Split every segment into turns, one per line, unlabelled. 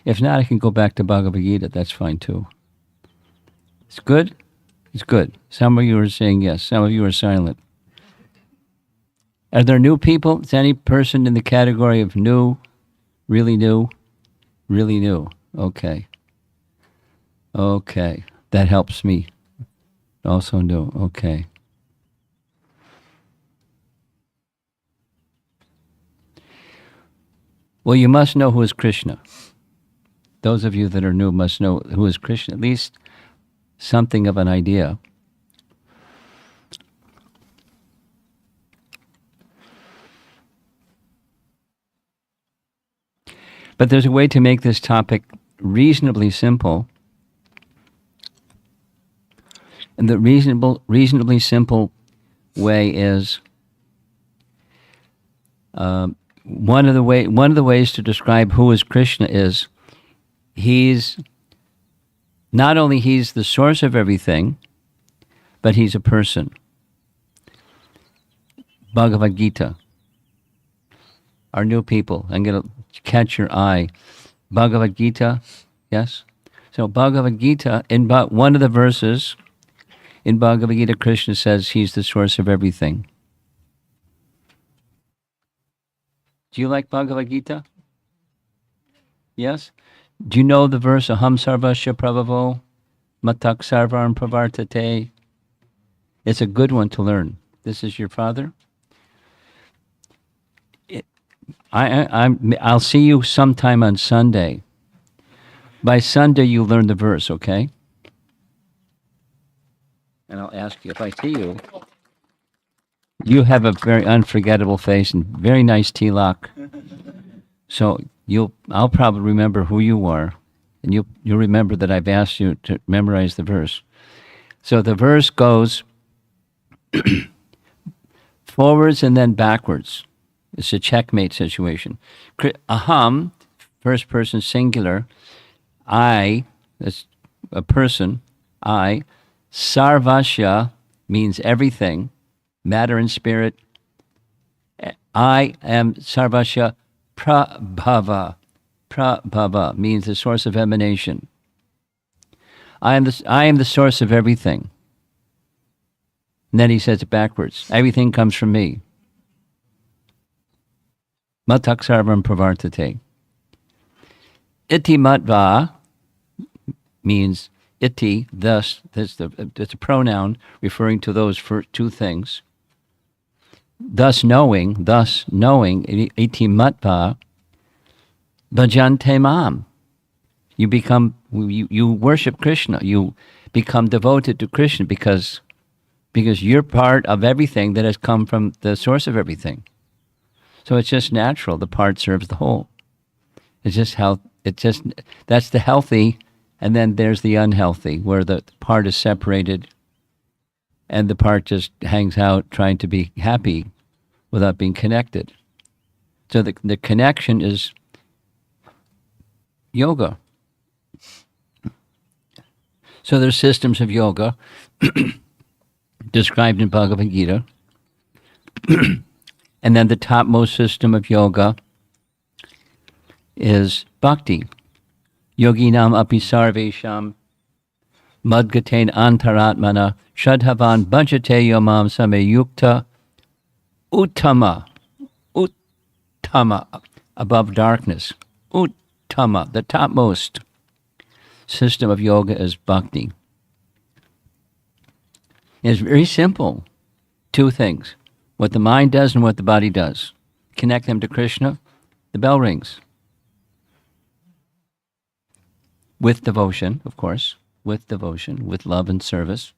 If not, I can go back to Bhagavad Gita. That's fine too. It's good? It's good. Some of you are saying yes. Some of you are silent. Are there new people? Is any person in the category of new, really new, really new? Okay. Okay. That helps me. Also new. Okay. Well, you must know who is Krishna. Those of you that are new must know who is Krishna, at least something of an idea. But there's a way to make this topic reasonably simple. And the reasonably simple way is one of the ways to describe who is Krishna is he's the source of everything, but he's a person. Bhagavad Gita. Our new people. I'm going to catch your eye. Bhagavad Gita, yes? So Bhagavad Gita, in one of the verses in Bhagavad Gita, Krishna says he's the source of everything. Do you like Bhagavad Gita? Yes? Do you know the verse, Aham sarvasya prabhavo, matak sarvam pravartate? It's a good one to learn. This is your father? I'll see you sometime on Sunday. By Sunday, you learn the verse, okay? And I'll ask you, if I see you, you have a very unforgettable face and very nice tilak. So I'll probably remember who you are, and you'll remember that I've asked you to memorize the verse. So the verse goes forwards and then backwards. It's a checkmate situation. Aham, first person singular. I, that's a person. I. Sarvasya means everything, matter and spirit. I am Sarvasya Prabhava. Prabhava means the source of emanation. I am the source of everything. And then he says it backwards. Everything comes from me. Matak sarvam pravartate. Iti matva means iti, thus, it's a pronoun referring to those two things. Thus knowing, iti matva, bhajante mam. You worship Krishna. You become devoted to Krishna because you're part of everything that has come from the source of everything. So it's just natural. The part serves the whole. That's the healthy, and then there's the unhealthy, where the part is separated and the part just hangs out trying to be happy without being connected. So the connection is yoga. So there's systems of yoga described in Bhagavad Gita. And then the topmost system of yoga is bhakti. Yoginam api sarvesham madgatain antaratmana shadhavan bhajate yomam sameyukta uttama. Uttama, above darkness. Uttama, the topmost system of yoga is bhakti. It's very simple. Two things. What the mind does and what the body does. Connect them to Krishna, the bell rings. With devotion, of course, with devotion, with love and service,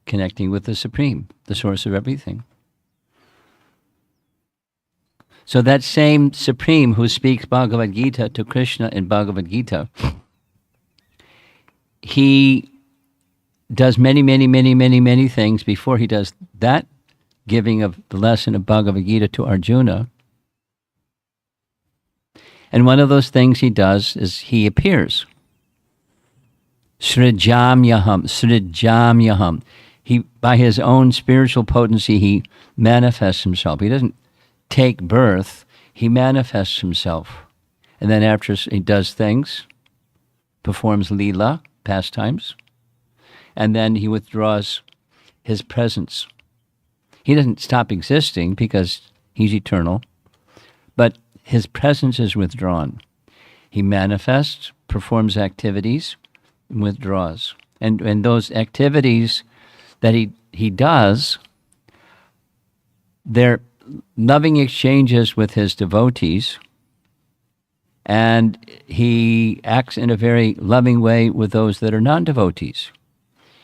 connecting with the Supreme, the source of everything. So that same Supreme who speaks Bhagavad Gita to Krishna in Bhagavad Gita, he does many things before he does that giving of the lesson of Bhagavad Gita to Arjuna. And one of those things he does is he appears. Srijam. He, by his own spiritual potency, he manifests himself. He doesn't take birth, he manifests himself. And then after he does things, performs lila, pastimes, and then he withdraws his presence. He doesn't stop existing because he's eternal, but his presence is withdrawn. He manifests, performs activities, and withdraws. And those activities that he does, they're loving exchanges with his devotees, and he acts in a very loving way with those that are non-devotees.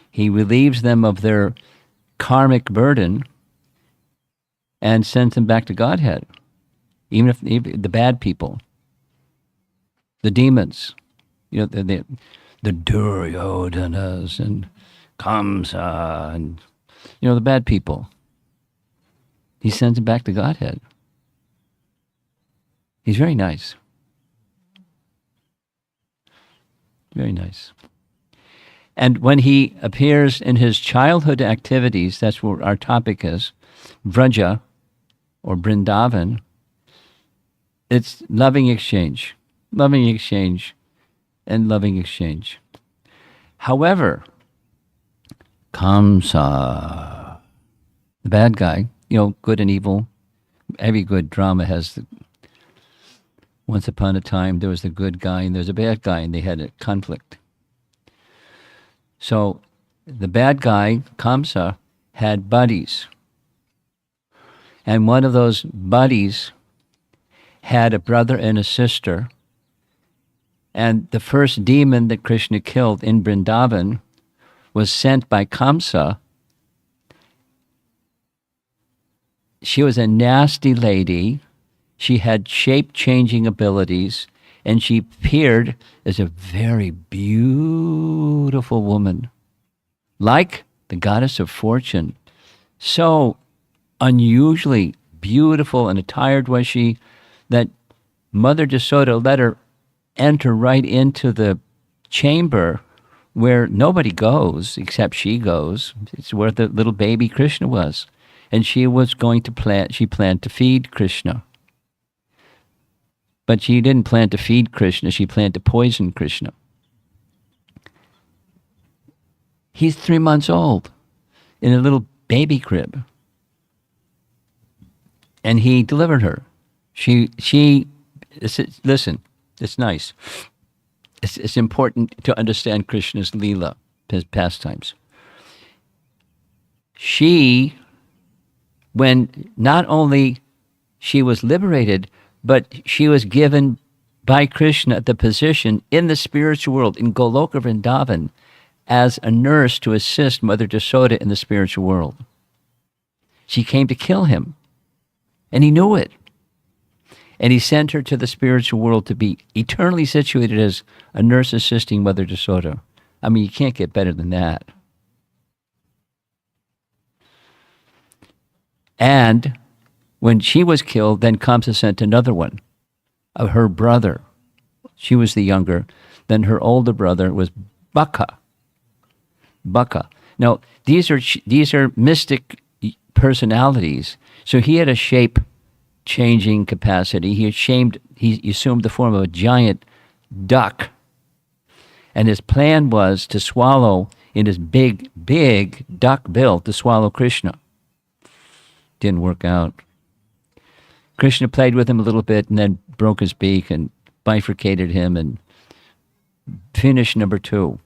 He relieves them of their karmic burden and sends them back to Godhead, even if the bad people, the demons, the Duryodanas and Kamsa and the bad people. He sends them back to Godhead. He's very nice. Very nice. And when he appears in his childhood activities, that's what our topic is, Vraja or Vrindavan, it's loving exchange, and loving exchange. However, Kamsa, the bad guy, good and evil. Every good drama has once upon a time there was the good guy and there's a bad guy, and they had a conflict. So the bad guy, Kamsa, had buddies. And one of those buddies had a brother and a sister. And the first demon that Krishna killed in Vrindavan was sent by Kamsa. She was a nasty lady. She had shape-changing abilities, and she appeared as a very beautiful woman, like the goddess of fortune. So unusually beautiful and attired was she that Mother Jasoda let her enter right into the chamber where nobody goes except she goes. It's where the little baby Krishna was. And she planned to feed Krishna. But she didn't plan to feed Krishna, she planned to poison Krishna. He's 3 months old in a little baby crib. And he delivered her. Listen, it's nice. It's important to understand Krishna's Leela, his pastimes. When not only she was liberated, but she was given by Krishna the position in the spiritual world, in Goloka Vrindavan, as a nurse to assist Mother Jasoda in the spiritual world. She came to kill him, and he knew it. And he sent her to the spiritual world to be eternally situated as a nurse assisting Mother Jasoda. I mean, you can't get better than that. And when she was killed, then Kamsa sent another one of her brother. She was the younger. Then her older brother was Baka. Now, these are mystic personalities. So he had a shape-changing capacity. He assumed the form of a giant duck. And his plan was to swallow, in his big, big duck bill, to swallow Krishna. Didn't work out. Krishna played with him a little bit and then broke his beak and bifurcated him and finished number 2.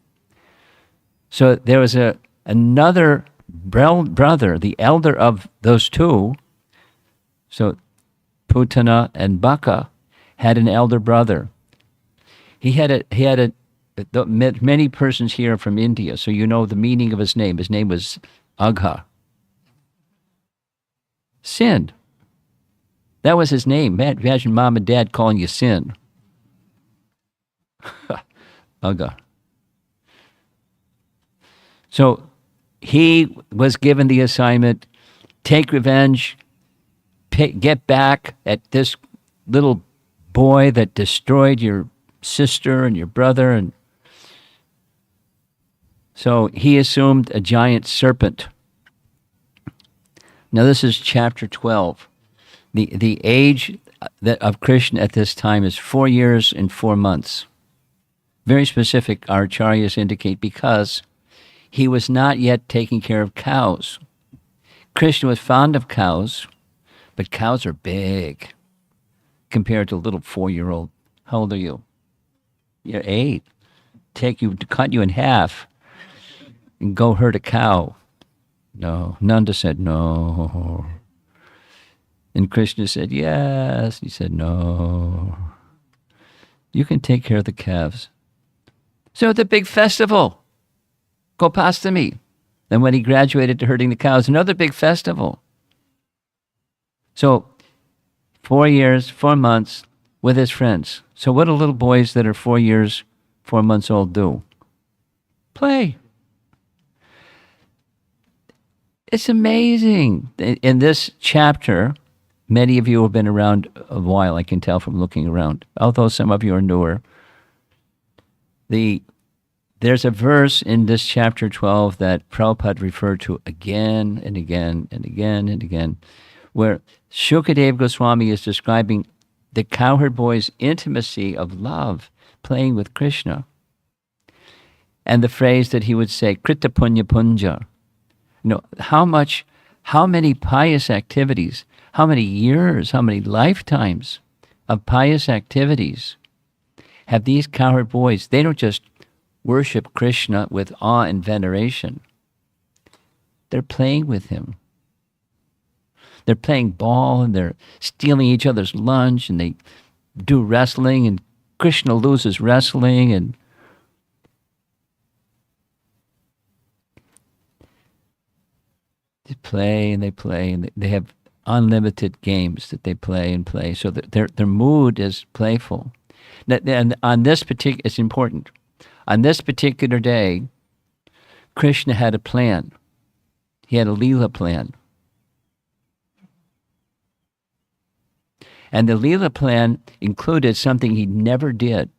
So there was another brother, the elder of those two. So Putana and Baka had an elder brother. Many persons here are from India, so you know the meaning of his name. His name was Agha. Sin. That was his name. Man, imagine mom and dad calling you Sin. Agha. So he was given the assignment, take revenge, get back at this little boy that destroyed your sister and your brother. And so he assumed a giant serpent. Now this is chapter 12. The age that of Krishna at this time is 4 years and 4 months. Very specific, our acharyas indicate, because he was not yet taking care of cows. Krishna was fond of cows, but cows are big compared to a little 4-year-old. How old are you? You're 8. Cut you in half and go herd a cow. No. Nanda said no. And Krishna said yes. He said no. You can take care of the calves. So at the big festival, Gopastami. Then when he graduated to herding the cows, another big festival. So 4 years, 4 months with his friends. So what do little boys that are 4 years, 4 months old do? Play. It's amazing. In this chapter, many of you have been around a while, I can tell from looking around, although some of you are newer. There's a verse in this chapter 12 that Prabhupada referred to again and again and again and again, where Shukadeva Goswami is describing the cowherd boy's intimacy of love, playing with Krishna. And the phrase that he would say, Krita Punya Punja. How many pious activities, how many years, how many lifetimes of pious activities have these cowherd boys? They don't just worship Krishna with awe and veneration. They're playing with him. They're playing ball and they're stealing each other's lunch and they do wrestling and Krishna loses wrestling and they play and they have unlimited games that they play and play. So their mood is playful. And on this particular, it's important. On this particular day, Krishna had a plan. He had a Leela plan. And the Leela plan included something he never did.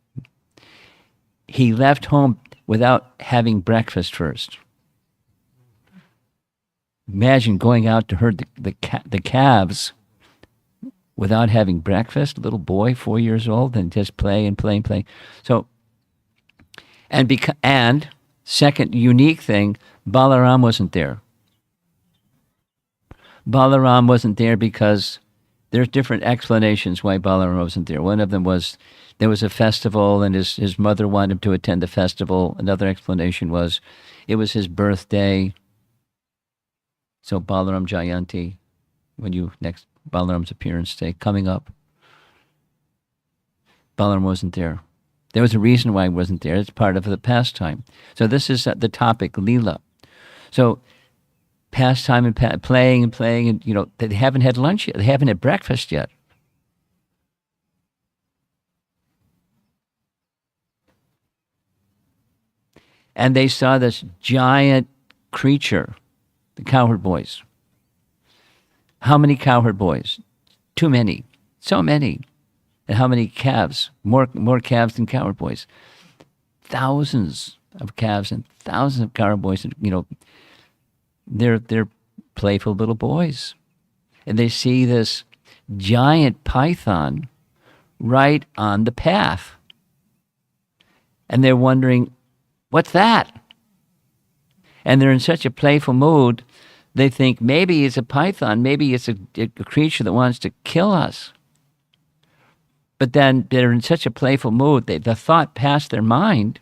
He left home without having breakfast first. Imagine going out to herd the calves without having breakfast. Little boy, 4 years old, and just play and play and play. So, and second unique thing, Balaram wasn't there. Balaram wasn't there because there's different explanations why Balaram wasn't there. One of them was there was a festival and his mother wanted him to attend the festival. Another explanation was it was his birthday. So Balaram Jayanti, Balaram's appearance day coming up. Balaram wasn't there. There was a reason why he wasn't there. It's part of the pastime. So this is the topic, Leela. So pastime and playing and they haven't had lunch yet. They haven't had breakfast yet. And they saw this giant creature, the cowherd boys. How many cowherd boys? Too many. So many. And how many calves? More calves than cowherd boys. Thousands of calves and thousands of cowherd boys. They're playful little boys. And they see this giant python right on the path. And they're wondering, what's that? And they're in such a playful mood, they think maybe it's a python, maybe it's a creature that wants to kill us. But then they're in such a playful mood, the thought passed their mind,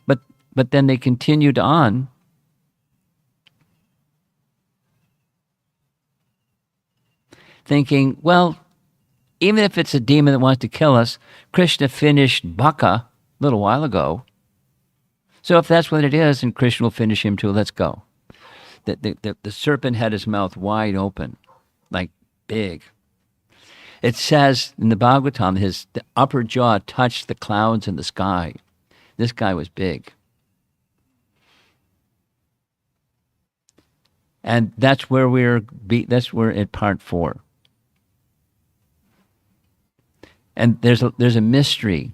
but then they continued on. Thinking, well, even if it's a demon that wants to kill us, Krishna finished Baka a little while ago. So if that's what it is, and Krishna will finish him too, let's go. The serpent had his mouth wide open, like big. It says in the Bhagavatam, the upper jaw touched the clouds in the sky. This guy was big. And that's where we're at part 4. And there's a mystery.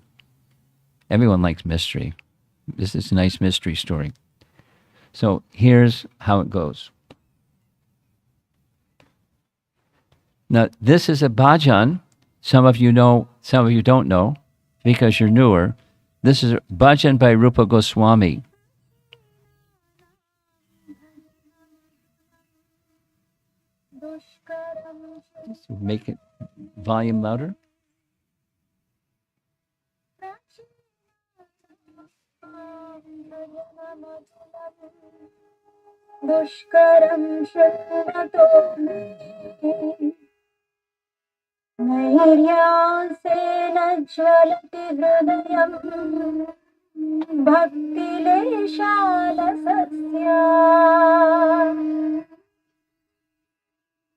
Everyone likes mystery. This is a nice mystery story. So here's how it goes. Now, this is a bhajan Some of you know, some of you don't know, because you're newer. This is Bhajan by Rupa Goswami. Make it volume louder.
दुष्करं शृण्वतो मे नैर्यासेन ज्वलति हृदयं भक्तिलेशालसस्य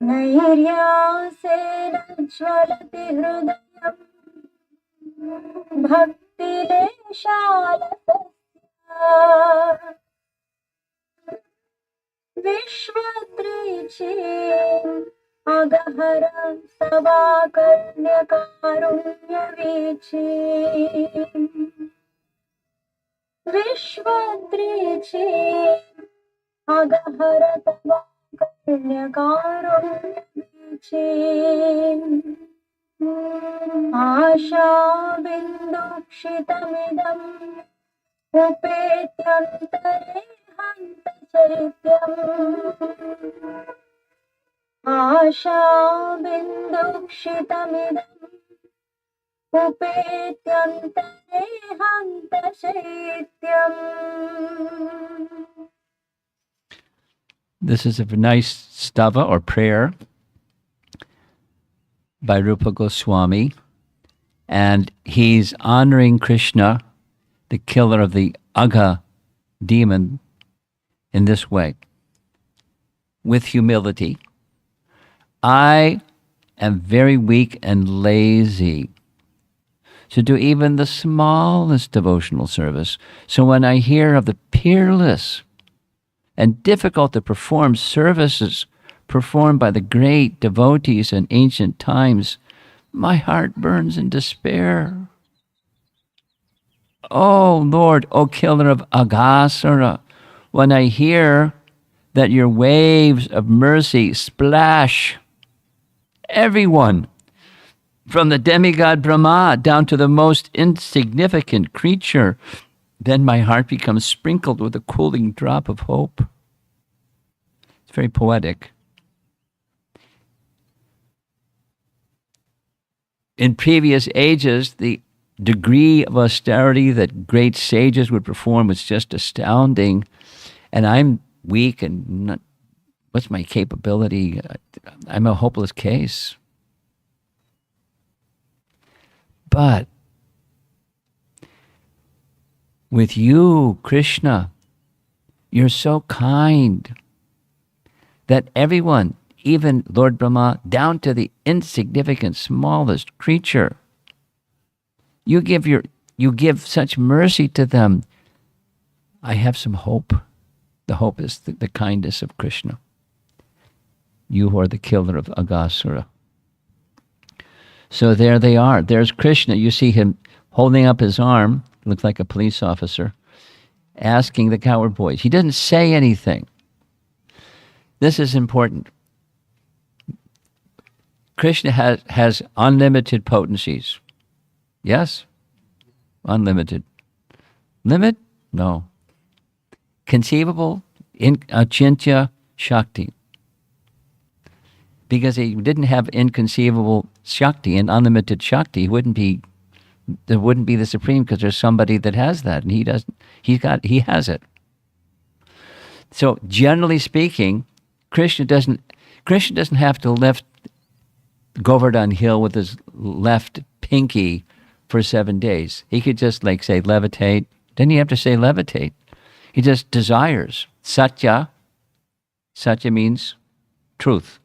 नैर्यासेन ज्वलति हृदयं भक्तिलेशालसस्य विश्वदृची अगहर सवाकर्ण्यकारुण्यवीची विश्वदृची अगहर सवाकर्ण्यकारुण्यवीची आशाबिन्दुक्षितमिदम् उपेत्यन्तरे हन्तचैत्यम् आशाबिन्दुक्षितमिदम् उपेत्यन्तरे हन्तचैत्यम्.
This is a nice stava or prayer by Rupa Goswami, and he's honoring Krishna, the killer of the Agha demon, in this way. With humility, I am very weak and lazy to do even the smallest devotional service. So when I hear of the peerless and difficult to perform services performed by the great devotees in ancient times, my heart burns in despair. Oh Lord, O killer of Aghasura, when I hear that your waves of mercy splash everyone, from the demigod Brahma down to the most insignificant creature, then my heart becomes sprinkled with a cooling drop of hope. It's very poetic. In previous ages, the degree of austerity that great sages would perform was just astounding. And I'm weak and not, what's my capability? I'm a hopeless case. But with you, Krishna, you're so kind that everyone, even Lord Brahma, down to the insignificant, smallest creature, you give such mercy to them. I have some hope. The hope is the kindness of Krishna. You who are the killer of Aghasura. So there they are. There's Krishna. You see him holding up his arm, looks like a police officer, asking the coward boys. He doesn't say anything. This is important. Krishna has unlimited potencies. Yes? Unlimited. Limit? No. Conceivable, achintya shakti. Because he didn't have inconceivable shakti and unlimited shakti, he wouldn't be the supreme, because there's somebody that has that, and he doesn't. He has it. So generally speaking, Krishna doesn't have to lift Govardhan Hill with his left pinky for 7 days. He could just say levitate. Didn't he have to say levitate? He just desires. Satya means truth.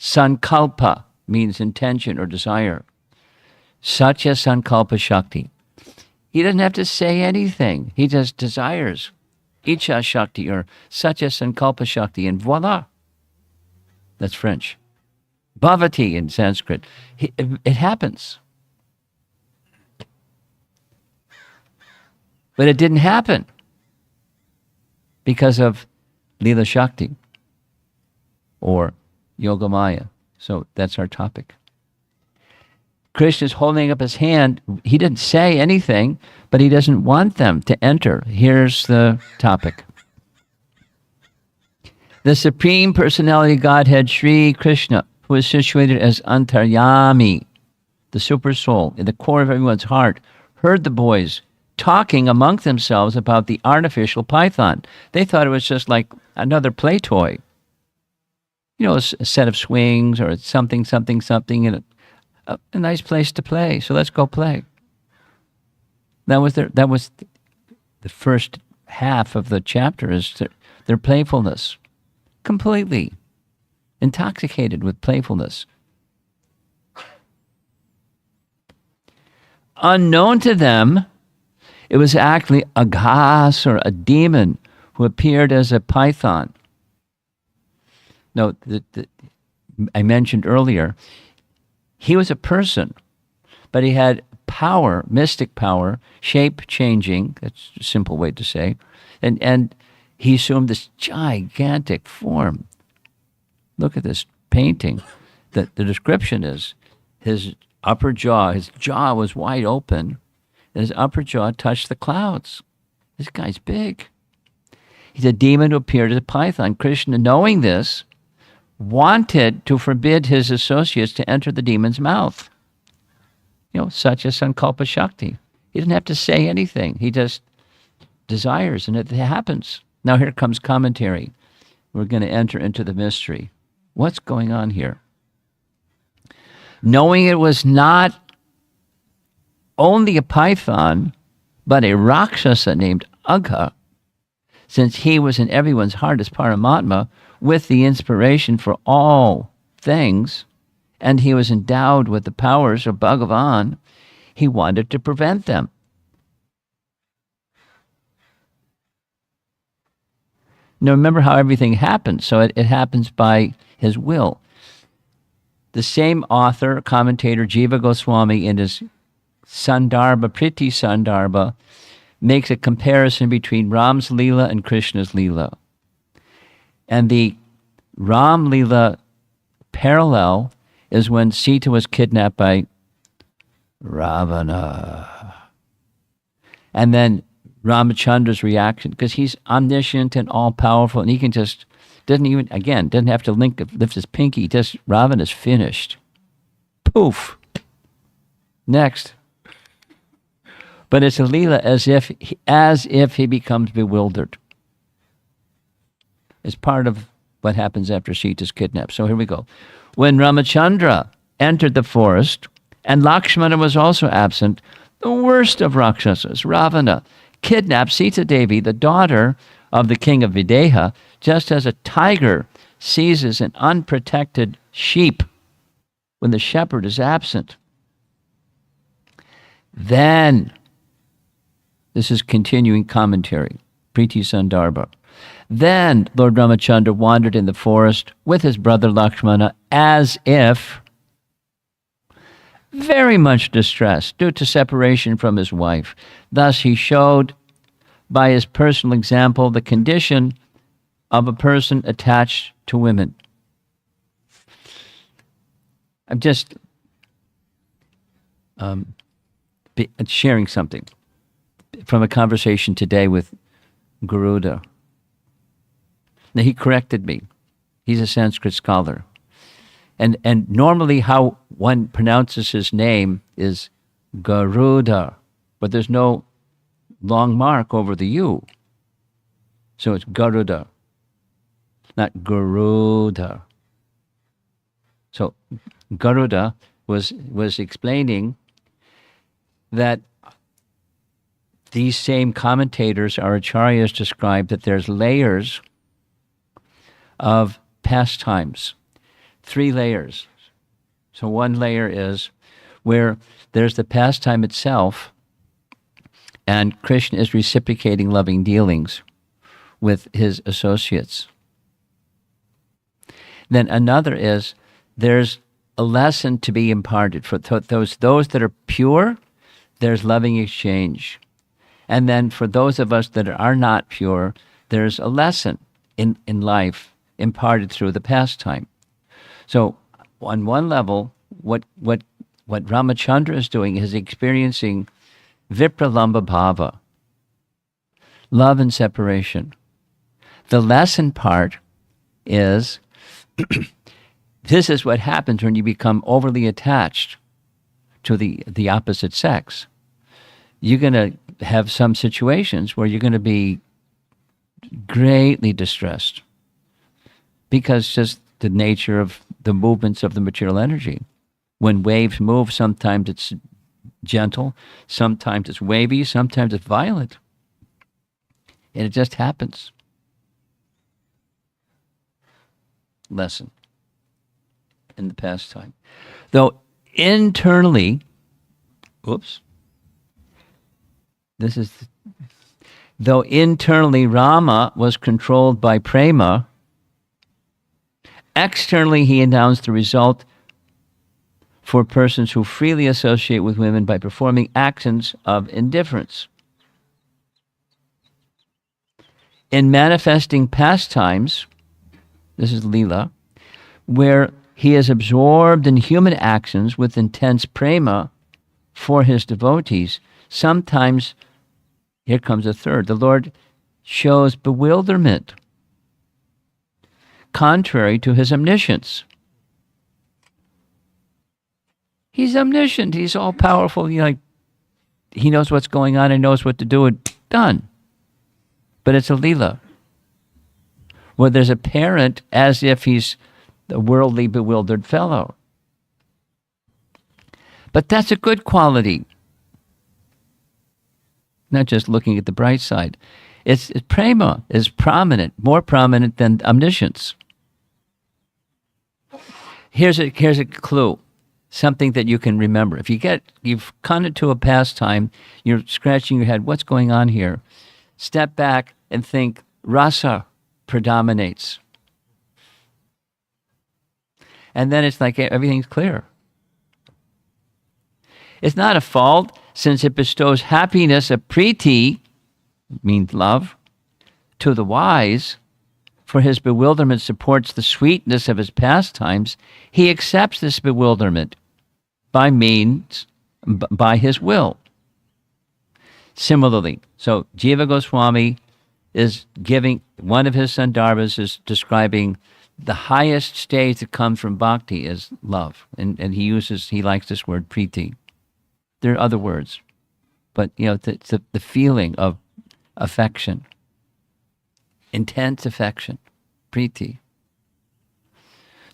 Sankalpa means intention or desire. Satya Sankalpa Shakti. He doesn't have to say anything. He just desires. Icha Shakti or Satya Sankalpa Shakti, and voila. That's French. Bhavati in Sanskrit. It happens. But it didn't happen because of Leela Shakti or Yogamaya. So that's our topic. Krishna's holding up his hand. He didn't say anything, but he doesn't want them to enter. Here's the topic. The Supreme Personality Godhead, Sri Krishna, who is situated as Antaryami, the super soul, in the core of everyone's heart, heard the boys talking among themselves about the artificial python. They thought it was just like another play toy. A set of swings or something, and a nice place to play. So let's go play. That was the first half of the chapter is their playfulness. Completely intoxicated with playfulness. Unknown to them, it was actually Aghasura, a demon, who appeared as a python. No, I mentioned earlier, he was a person, but he had power, mystic power, shape changing. That's a simple way to say, and he assumed this gigantic form. Look at this painting. The description is his upper jaw. His jaw was wide open, and his upper jaw touched the clouds. This guy's big. He's a demon who appeared as a python. Krishna, knowing this, wanted to forbid his associates to enter the demon's mouth. Such a sankalpa shakti. He didn't have to say anything. He just desires, and it happens. Now here comes commentary. We're going to enter into the mystery. What's going on here? Knowing it was not only a python, but a Rakshasa named Agha, since he was in everyone's heart as Paramatma, with the inspiration for all things, and he was endowed with the powers of Bhagavan, he wanted to prevent them. Now remember how everything happens. So it happens by his will. The same author, commentator Jiva Goswami, in his Sandarbha, Priti Sandarbha, makes a comparison between Ram's Leela and Krishna's Leela. And the Ram Leela parallel is when Sita was kidnapped by Ravana. And then Ramachandra's reaction, because he's omniscient and all-powerful, and he can just, doesn't have to lift his pinky, just Ravana's finished. Poof. Next. But it's a Leela as if he becomes bewildered. It's part of what happens after Sita's kidnapped. So here we go. When Ramachandra entered the forest, and Lakshmana was also absent, the worst of Rakshasas, Ravana, kidnapped Sita Devi, the daughter of the king of Videha, just as a tiger seizes an unprotected sheep when the shepherd is absent. Then, this is continuing commentary, Priti Sandarbha. Then Lord Ramachandra wandered in the forest with his brother Lakshmana as if very much distressed due to separation from his wife. Thus he showed by his personal example the condition of a person attached to women. I'm just sharing something from a conversation today with Garuda. Now, he corrected me. He's a Sanskrit scholar. And normally how one pronounces his name is Garuda, but there's no long mark over the U. So it's Garuda, not Garuda. So Garuda was explaining that these same commentators, our acharyas, describe that there's layers of pastimes, 3 layers. So one layer is where there's the pastime itself, and Krishna is reciprocating loving dealings with his associates. Then another is there's a lesson to be imparted. For those that are pure, there's loving exchange. And then for those of us that are not pure, there's a lesson in life imparted through the pastime. So on one level, what what Ramachandra is doing is experiencing Vipralamba Bhava, love and separation. The lesson part is this is what happens when you become overly attached to the opposite sex. You're going to have some situations where you're going to be greatly distressed because just the nature of the movements of the material energy. When waves move, sometimes it's gentle, sometimes it's wavy, sometimes it's violent. And it just happens. Lesson in the pastime. Though internally, though internally Rama was controlled by prema, externally he announced the result for persons who freely associate with women by performing actions of indifference. In manifesting pastimes, this is Leela, where he is absorbed in human actions with intense prema for his devotees, sometimes, here comes a third, the Lord shows bewilderment, contrary to his omniscience. He's omniscient. He's all powerful. He knows what's going on and knows what to do. And done. But it's a Leela, where there's a parent as if he's the worldly bewildered fellow. But that's a good quality. Not just looking at the bright side. It's prema is prominent, more prominent than omniscience. Here's a clue. Something that you can remember. If you've come into a pastime, you're scratching your head, what's going on here? Step back and think, rasa predominates. And then it's like everything's clear. It's not a fault, since it bestows happiness, a priti, means love, to the wise, for his bewilderment supports the sweetness of his pastimes. He accepts this bewilderment by his will. Similarly, so Jiva Goswami is giving, one of his Sandarbhas is describing the highest stage that comes from bhakti is love. And he likes this word priti. There are other words, but it's the feeling of affection, intense affection, priti.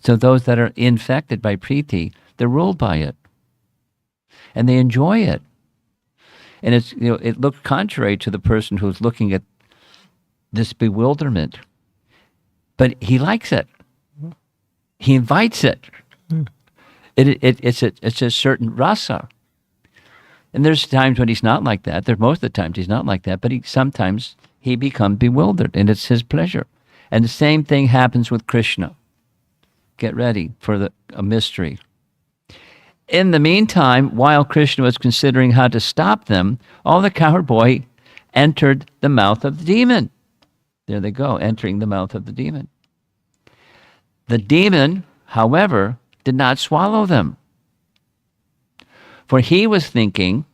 So those that are infected by priti, they're ruled by it, and they enjoy it. And it looks contrary to the person who's looking at this bewilderment, but he likes it. He invites it. It's a certain rasa. And there's times when he's not like that. Most of the times he's not like that, but sometimes he becomes bewildered, and it's his pleasure. And the same thing happens with Krishna. Get ready for a mystery. In the meantime, while Krishna was considering how to stop them, all the cowherd boy entered the mouth of the demon. There they go, entering the mouth of the demon. The demon, however, did not swallow them, for he was thinking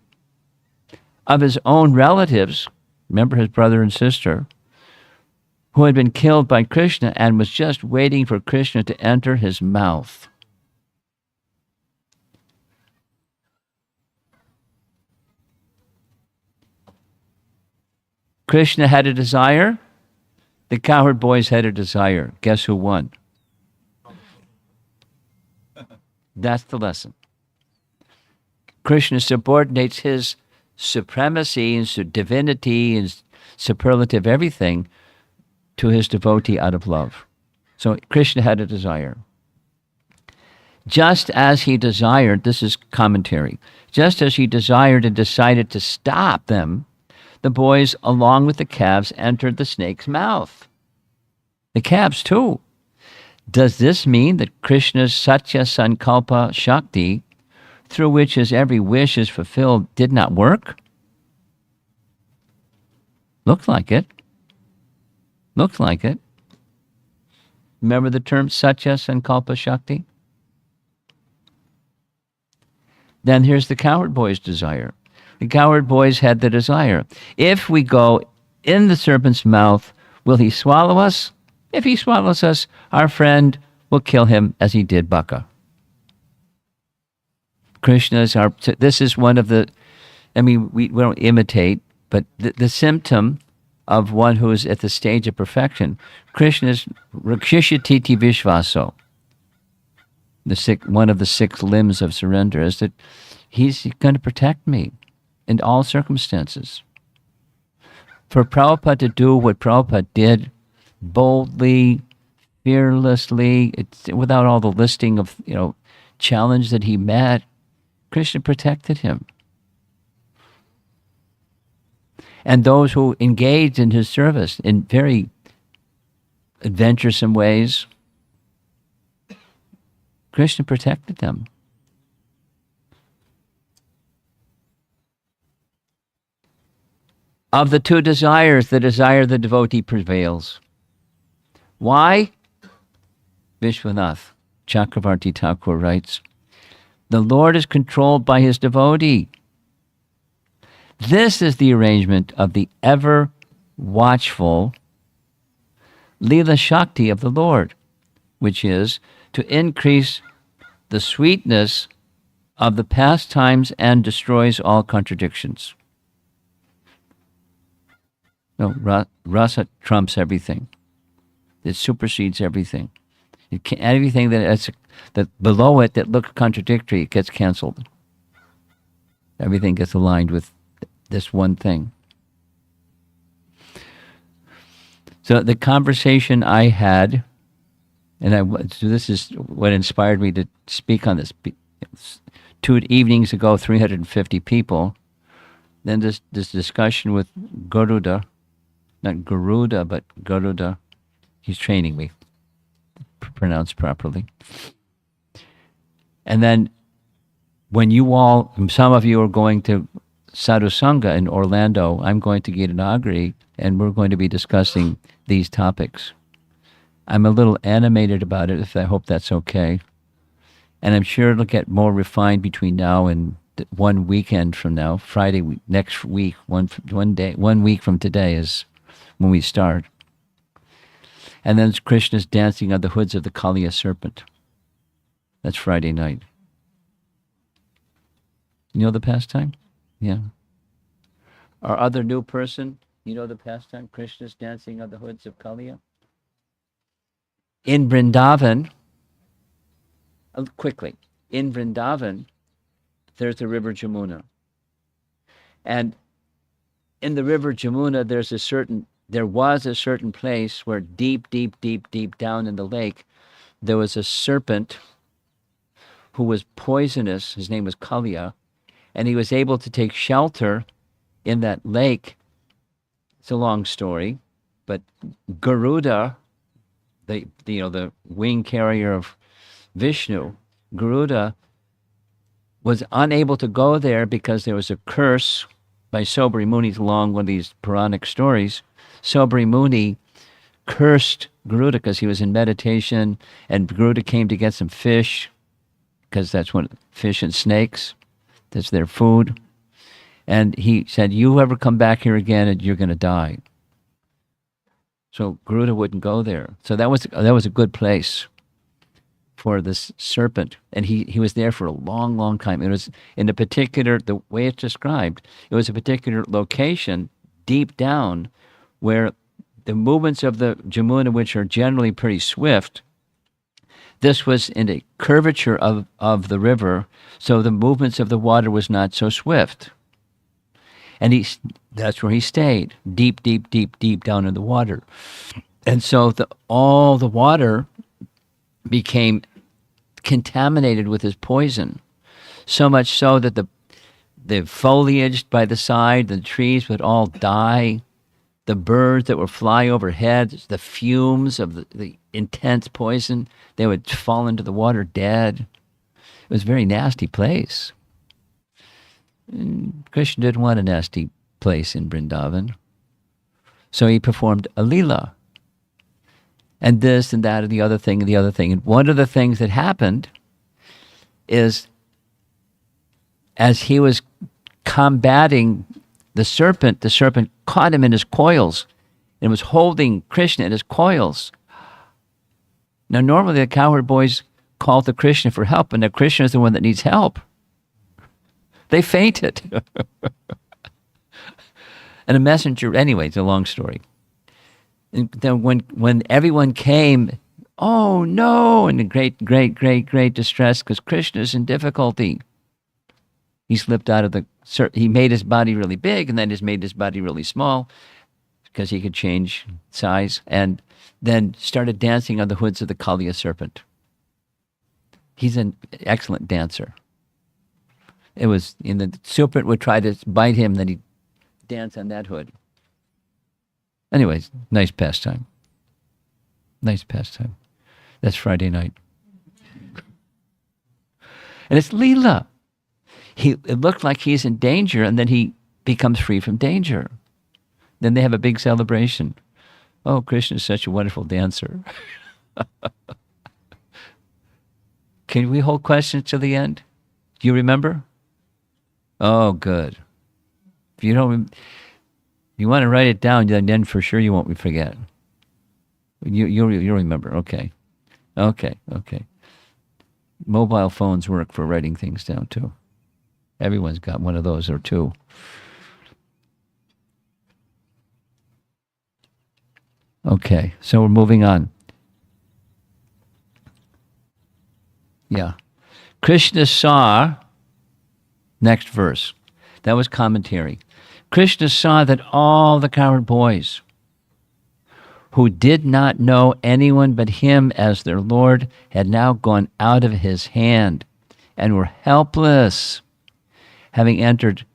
of his own relatives, remember his brother and sister, who had been killed by Krishna, and was just waiting for Krishna to enter his mouth. Krishna had a desire. The cowherd boys had a desire. Guess who won? That's the lesson. Krishna subordinates his supremacy and divinity and superlative everything to his devotee out of love. So Krishna had a desire. Just as he desired, this is commentary, just as he desired and decided to stop them, the boys, along with the calves, entered the snake's mouth. The calves, too. Does this mean that Krishna's Satya Sankalpa Shakti, through which his every wish is fulfilled, did not work? Looks like it. Looks like it. Remember the term Satya Sankalpa Shakti? Then here's the coward boy's desire. The coward boys had the desire. If we go in the serpent's mouth, will he swallow us? If he swallows us, our friend will kill him as he did Baka. Krishna is our, this is one of the, I mean, we don't imitate, but the symptom of one who is at the stage of perfection, Krishna's Rakshishititi Vishvaso, one of the 6 limbs of surrender, is that he's going to protect me in all circumstances. For Prabhupada to do what Prabhupada did, boldly, fearlessly, without all the listing of, challenge that he met, Krishna protected him. And those who engaged in his service in very adventuresome ways, Krishna protected them. Of the 2 desires, the desire of the devotee prevails. Why? Vishwanath Chakravarti Thakur writes, the Lord is controlled by his devotee. This is the arrangement of the ever watchful Leela Shakti of the Lord, which is to increase the sweetness of the pastimes and destroys all contradictions. No, rasa trumps everything. It supersedes everything. Everything that below it that looks contradictory, it gets canceled. Everything gets aligned with this one thing. So the conversation I had, so this is what inspired me to speak on this. 2 evenings ago, 350 people. Then this discussion with Garuda, not Garuda, but Garuda. He's training me, pronounced properly. And then when some of you are going to Sadhu Sangha in Orlando, I'm going to Gitanagari, and we're going to be discussing these topics. I'm a little animated about it, I hope that's okay. And I'm sure it'll get more refined between now and 1 weekend from now, Friday next week, one week from today is when we start. And then Krishna's dancing on the hoods of the Kaliya serpent. That's Friday night. You know the pastime? Yeah. Our other new person, you know the pastime? Krishna's dancing on the hoods of Kaliya. In Vrindavan, quickly, in Vrindavan, there's the river Jamuna. And in the river Jamuna, there was a certain place where deep down in the lake, there was a serpent who was poisonous. His name was Kaliya, and he was able to take shelter in that lake. It's a long story, but Garuda, the wing carrier of Vishnu, Garuda was unable to go there because there was a curse by Sobri Muni. Along one of these Puranic stories, Sobri Muni cursed Garuda because he was in meditation, and Garuda came to get some fish, because that's what fish and snakes, that's their food. And he said, you ever come back here again and you're going to die. So Garuda wouldn't go there. So that was a good place for this serpent. And he was there for a long time. It was in a particular, the way it's described, it was a particular location deep down where the movements of the Jamuna, which are generally pretty swift, this was in a curvature of the river, so the movements of the water was not so swift. And that's where he stayed, deep down in the water. And so all the water became contaminated with his poison, so much so that the foliage by the side, the trees would all die. The birds that would fly overhead, the fumes of the intense poison, they would fall into the water dead. It was a very nasty place. And Krishna didn't want a nasty place in Vrindavan. So he performed a Leela. And this and that and the other thing and the other thing. And one of the things that happened is as he was combating the serpent caught him in his coils and was holding Krishna in his coils. Now, normally the cowherd boys call to Krishna for help, and now Krishna is the one that needs help. They fainted. And a messenger, anyway, it's a long story. And then when everyone came, oh no, in great distress because Krishna's in difficulty. He slipped out of he made his body really big and then just made his body really small because he could change size, and then started dancing on the hoods of the Kaliya serpent. He's an excellent dancer. It was, the serpent would try to bite him, then he'd dance on that hood. Anyways, nice pastime. Nice pastime. That's Friday night. And it's Leela. It looked like he's in danger, and then he becomes free from danger. Then they have a big celebration. Oh, Krishna is such a wonderful dancer. Can we hold questions to the end? Do you remember? Oh, good. If you don't, you want to write it down, then for sure you won't forget. You'll remember. Okay. Mobile phones work for writing things down too. Everyone's got one of those or two. Okay, so we're moving on. Yeah. Krishna saw, next verse. That was commentary. Krishna saw that all the cowherd boys who did not know anyone but him as their Lord had now gone out of his hand and were helpless, having entered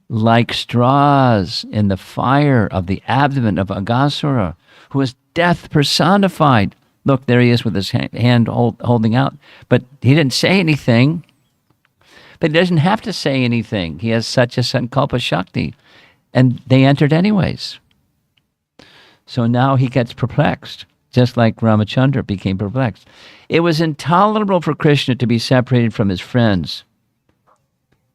like straws in the fire of the abdomen of Aghasura, who is death personified. Look, there he is with his hand holding out. But he didn't say anything. But he doesn't have to say anything. He has such a sankalpa shakti. And they entered anyways. So now he gets perplexed, just like Ramachandra became perplexed. It was intolerable for Krishna to be separated from his friends,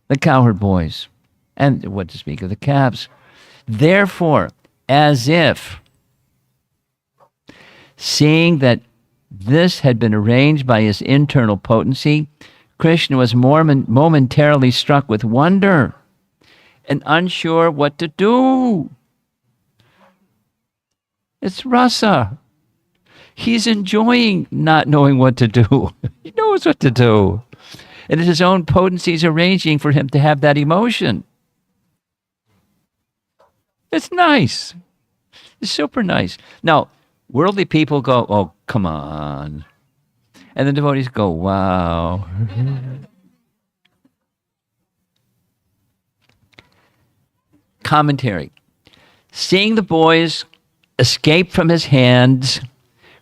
the cowherd boys, and what to speak of the calves. Therefore, as if seeing that this had been arranged by his internal potency, Krishna was momentarily struck with wonder and unsure what to do. It's rasa. He's enjoying not knowing what to do. He knows what to do. And it's his own potencies arranging for him to have that emotion. It's nice. It's super nice. Now, worldly people go, oh, come on. And the devotees go, wow. Commentary. Seeing the boys escape from his hands,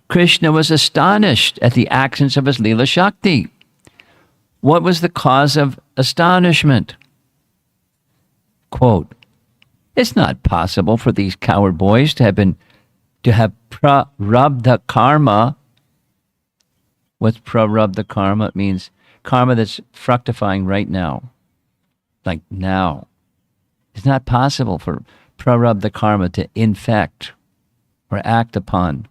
Krishna was astonished at the actions of his Leela Shakti. What was the cause of astonishment? Quote, it's not possible for these cowherd boys to have prarabdha karma. What's prarabdha karma? It means karma that's fructifying right now. Like now. It's not possible for prarabdha karma to infect or act upon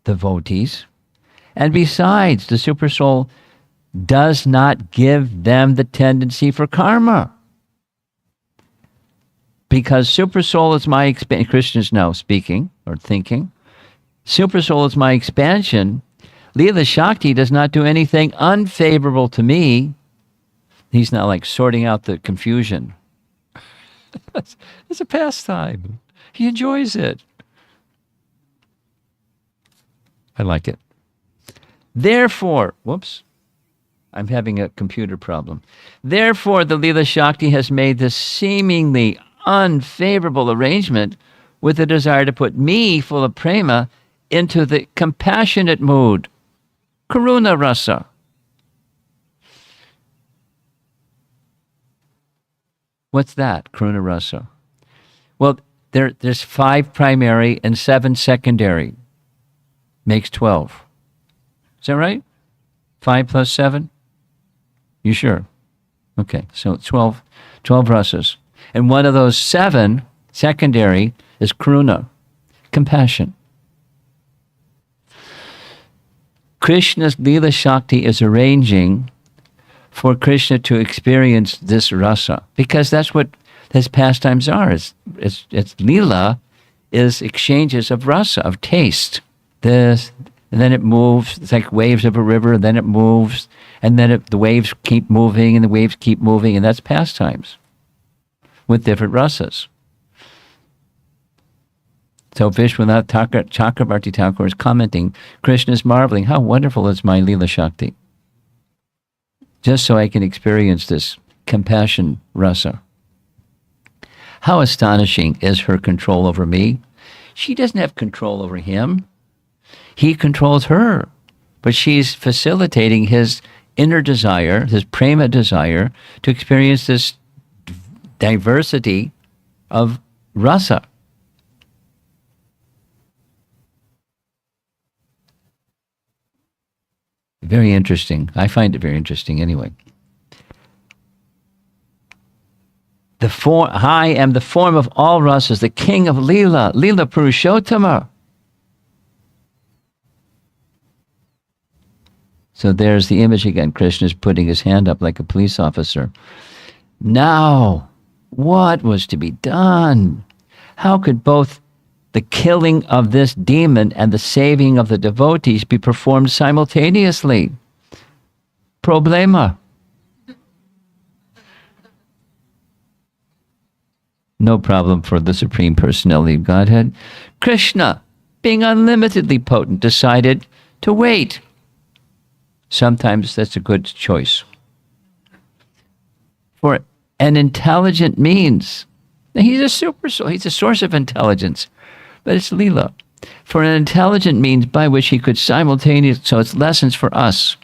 devotees. And besides, the Supersoul does not give them the tendency for karma. Because Supersoul is my expansion, Krishna is now speaking or thinking, Supersoul is my expansion. Leela Shakti does not do anything unfavorable to me. He's not like sorting out the confusion. It's a pastime. He enjoys it. I like it. Therefore, whoops, I'm having a computer problem. Therefore, the Leela Shakti has made this seemingly unfavorable arrangement with the desire to put me, full of prema, into the compassionate mood, karuna rasa. What's that, karuna rasa? Well, there's 5 primary and 7 secondary. Makes 12. Is that right? 5 plus 7? You sure? Okay, so 12 rasas. And one of those 7, secondary, is karuna, compassion. Krishna's Leela Shakti is arranging for Krishna to experience this rasa, because that's what his pastimes are. It's Leela is exchanges of rasa, of taste. This, and then it moves. It's like waves of a river, and then it moves, and then the waves keep moving, and the waves keep moving, and that's pastimes with different rasas. So Vishwanath Chakrabarti Thakur is commenting, Krishna is marveling, how wonderful is my Leela Shakti. Just so I can experience this compassion rasa. How astonishing is her control over me. She doesn't have control over him. He controls her. But she's facilitating his inner desire, his prema desire, to experience this diversity of rasa. Very interesting. I find it very interesting anyway. I am the form of all rasas, the king of Leela, Leela Purushottama. So there's the image again. Krishna's putting his hand up like a police officer. Now, what was to be done? How could both the killing of this demon and the saving of the devotees be performed simultaneously? Problema. No problem for the Supreme Personality of Godhead. Krishna, being unlimitedly potent, decided to wait. Sometimes that's a good choice. For an intelligent means. Now, he's a super soul. He's a source of intelligence. But it's Leela. For an intelligent means by which he could simultaneously, so it's lessons for us.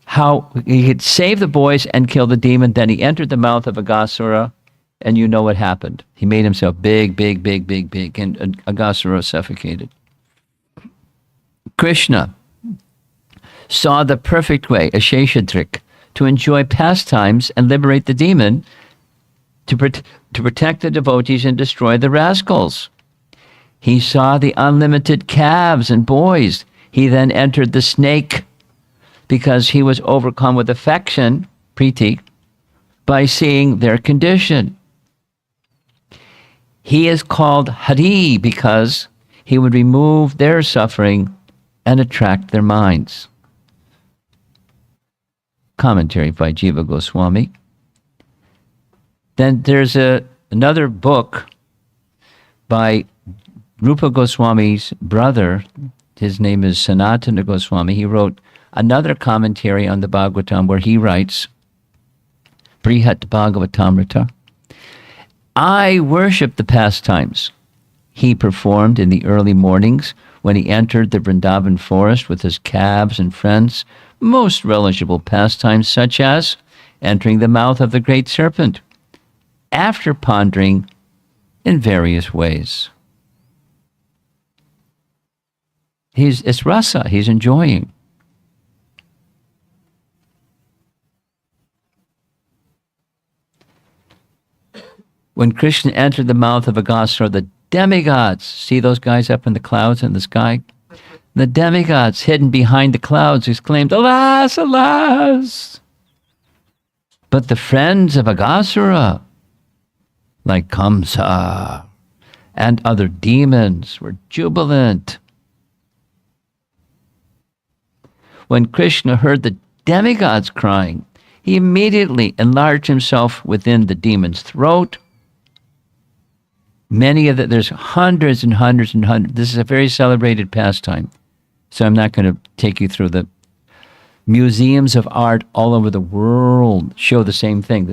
How he could save the boys and kill the demon. Then he entered the mouth of Aghasura, and you know what happened. He made himself big, and Aghasura suffocated. Krishna saw the perfect way, a Sheshadrik, to enjoy pastimes and liberate the demon, to protect the devotees and destroy the rascals. He saw the unlimited calves and boys. He then entered the snake because he was overcome with affection, priti, by seeing their condition. He is called Hari because he would remove their suffering and attract their minds. Commentary by Jiva Goswami. Then there's another book by Rupa Goswami's brother. His name is Sanatana Goswami. He wrote another commentary on the Bhagavatam where he writes, Brihat Bhagavatamrita, I worship the pastimes he performed in the early mornings when he entered the Vrindavan forest with his calves and friends, most relishable pastimes such as entering the mouth of the great serpent, after pondering in various ways. It's rasa, he's enjoying. When Krishna entered the mouth of Aghasura, the demigods, see those guys up in the clouds in the sky? The demigods hidden behind the clouds exclaimed, alas, alas! But the friends of Aghasura, like Kamsa and other demons, were jubilant. When Krishna heard the demigods crying, he immediately enlarged himself within the demon's throat. There's hundreds and hundreds and hundreds. This is a very celebrated pastime. So I'm not going to take you through the museums of art all over the world show the same thing.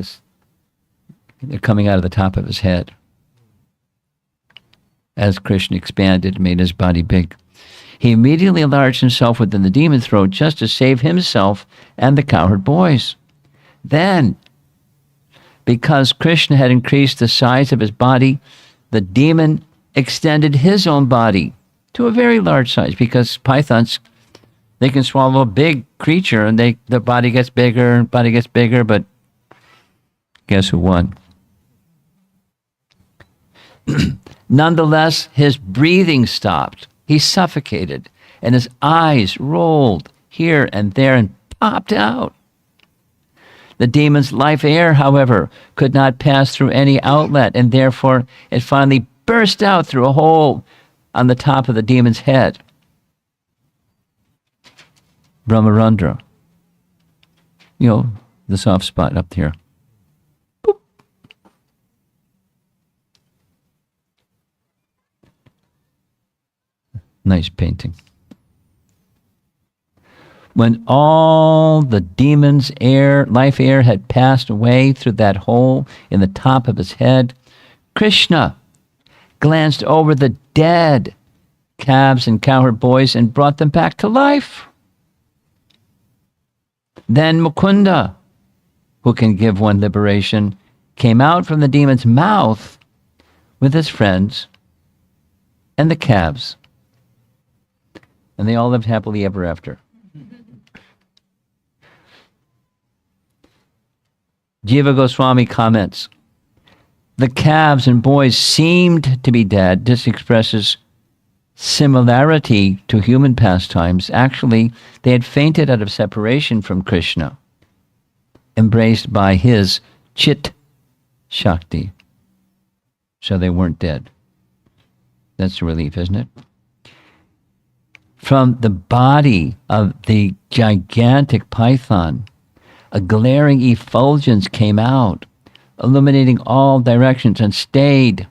They're coming out of the top of his head. As Krishna expanded and made his body big. He immediately enlarged himself within the demon's throat just to save himself and the cowherd boys. Then, because Krishna had increased the size of his body, the demon extended his own body to a very large size, because pythons, they can swallow a big creature and the body gets bigger, but Guess who won? Nonetheless, his breathing stopped. He suffocated, and his eyes rolled here and there and popped out. The demon's life air, however, could not pass through any outlet, and therefore it finally burst out through a hole on the top of the demon's head. Brahmarandra. You know, the soft spot up here. Boop. Nice painting. When all the demon's life air had passed away through that hole in the top of his head, Krishna glanced over the dead calves and cowherd boys and brought them back to life. Then Mukunda, who can give one liberation, came out from the demon's mouth with his friends and the calves. And they all lived happily ever after. Jiva Goswami comments, the calves and boys seemed to be dead. This expresses similarity to human pastimes. Actually, they had fainted out of separation from Krishna, embraced by his Chit Shakti. So they weren't dead. That's a relief, isn't it? From the body of the gigantic python, a glaring effulgence came out, illuminating all directions, and stayed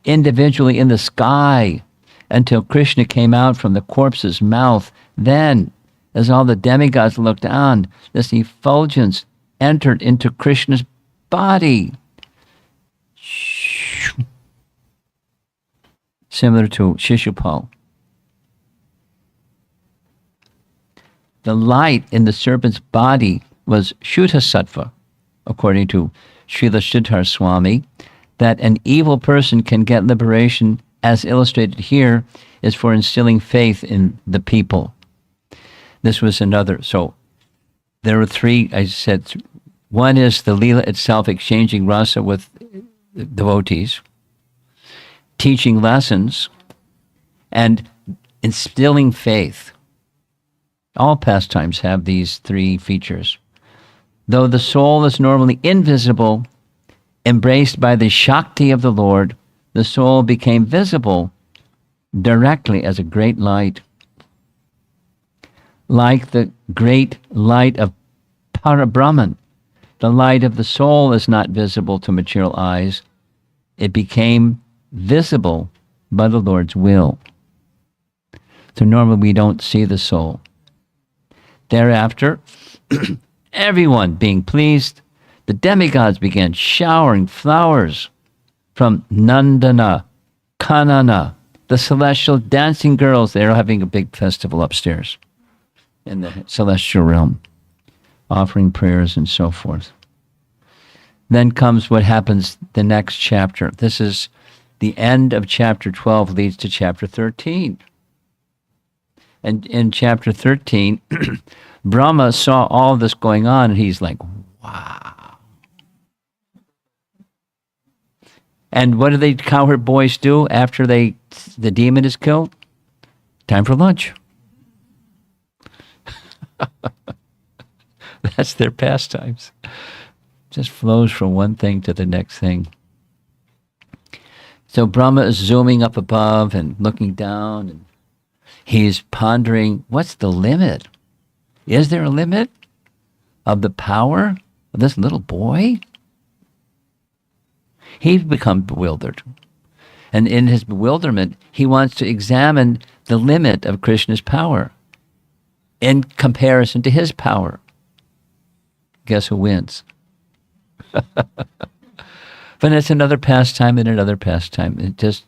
individually in the sky until Krishna came out from the corpse's mouth. Then, as all the demigods looked on, this effulgence entered into Krishna's body. Similar to Shishupal. The light in the serpent's body was Shuddha Sattva, according to Srila Siddhar Swami. That an evil person can get liberation, as illustrated here, is for instilling faith in the people. This was another. So there were three, I said. One is the Leela itself, exchanging rasa with devotees, teaching lessons, and instilling faith. All pastimes have these three features. Though the soul is normally invisible, embraced by the Shakti of the Lord, the soul became visible directly as a great light. Like the great light of Parabrahman, the light of the soul is not visible to material eyes. It became visible by the Lord's will. So normally we don't see the soul. Thereafter, everyone being pleased, the demigods began showering flowers from Nandana, Kanana, the celestial dancing girls. They're having a big festival upstairs in the celestial realm, offering prayers and so forth. Then comes what happens the next chapter. This is the end of chapter 12, leads to chapter 13. And in chapter 13, Brahma saw all this going on, and he's like, wow. And what do the cowherd boys do after the demon is killed? Time for lunch. That's their pastimes. Just flows from one thing to the next thing. So Brahma is zooming up above and looking down, and he's pondering, what's the limit? Is there a limit of the power of this little boy? He's become bewildered. And in his bewilderment, he wants to examine the limit of Krishna's power in comparison to his power. Guess who wins? But it's another pastime and another pastime. It just,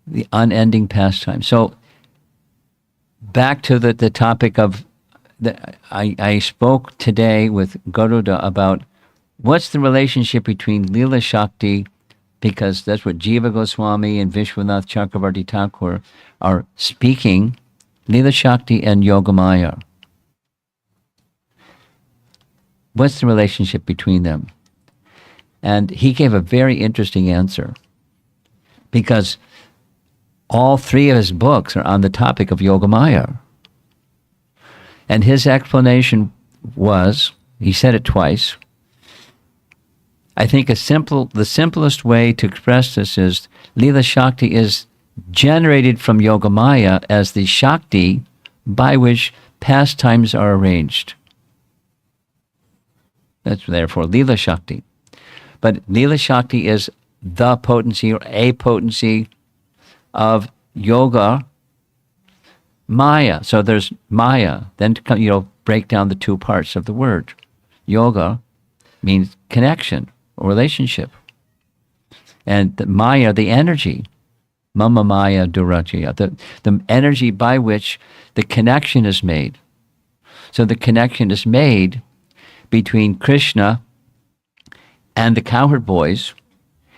the unending pastime. So back to the topic of, I spoke today with Garuda about what's the relationship between Leela Shakti, because that's what Jiva Goswami and Vishwanath Chakravarti Thakur are speaking, Leela Shakti and Yogamaya. What's the relationship between them? And he gave a very interesting answer because all three of his books are on the topic of Yogamaya. And his explanation was, he said it twice, I think the simplest way to express this is Leela Shakti is generated from Yogamaya as the Shakti by which pastimes are arranged. That's therefore Leela Shakti. But Leela Shakti is the potency or a potency of Yoga Maya. So there's Maya. Then break down the two parts of the word. Yoga means connection or relationship. And the Maya, the energy, Mama Maya Durajya, the energy by which the connection is made. So the connection is made between Krishna and the cowherd boys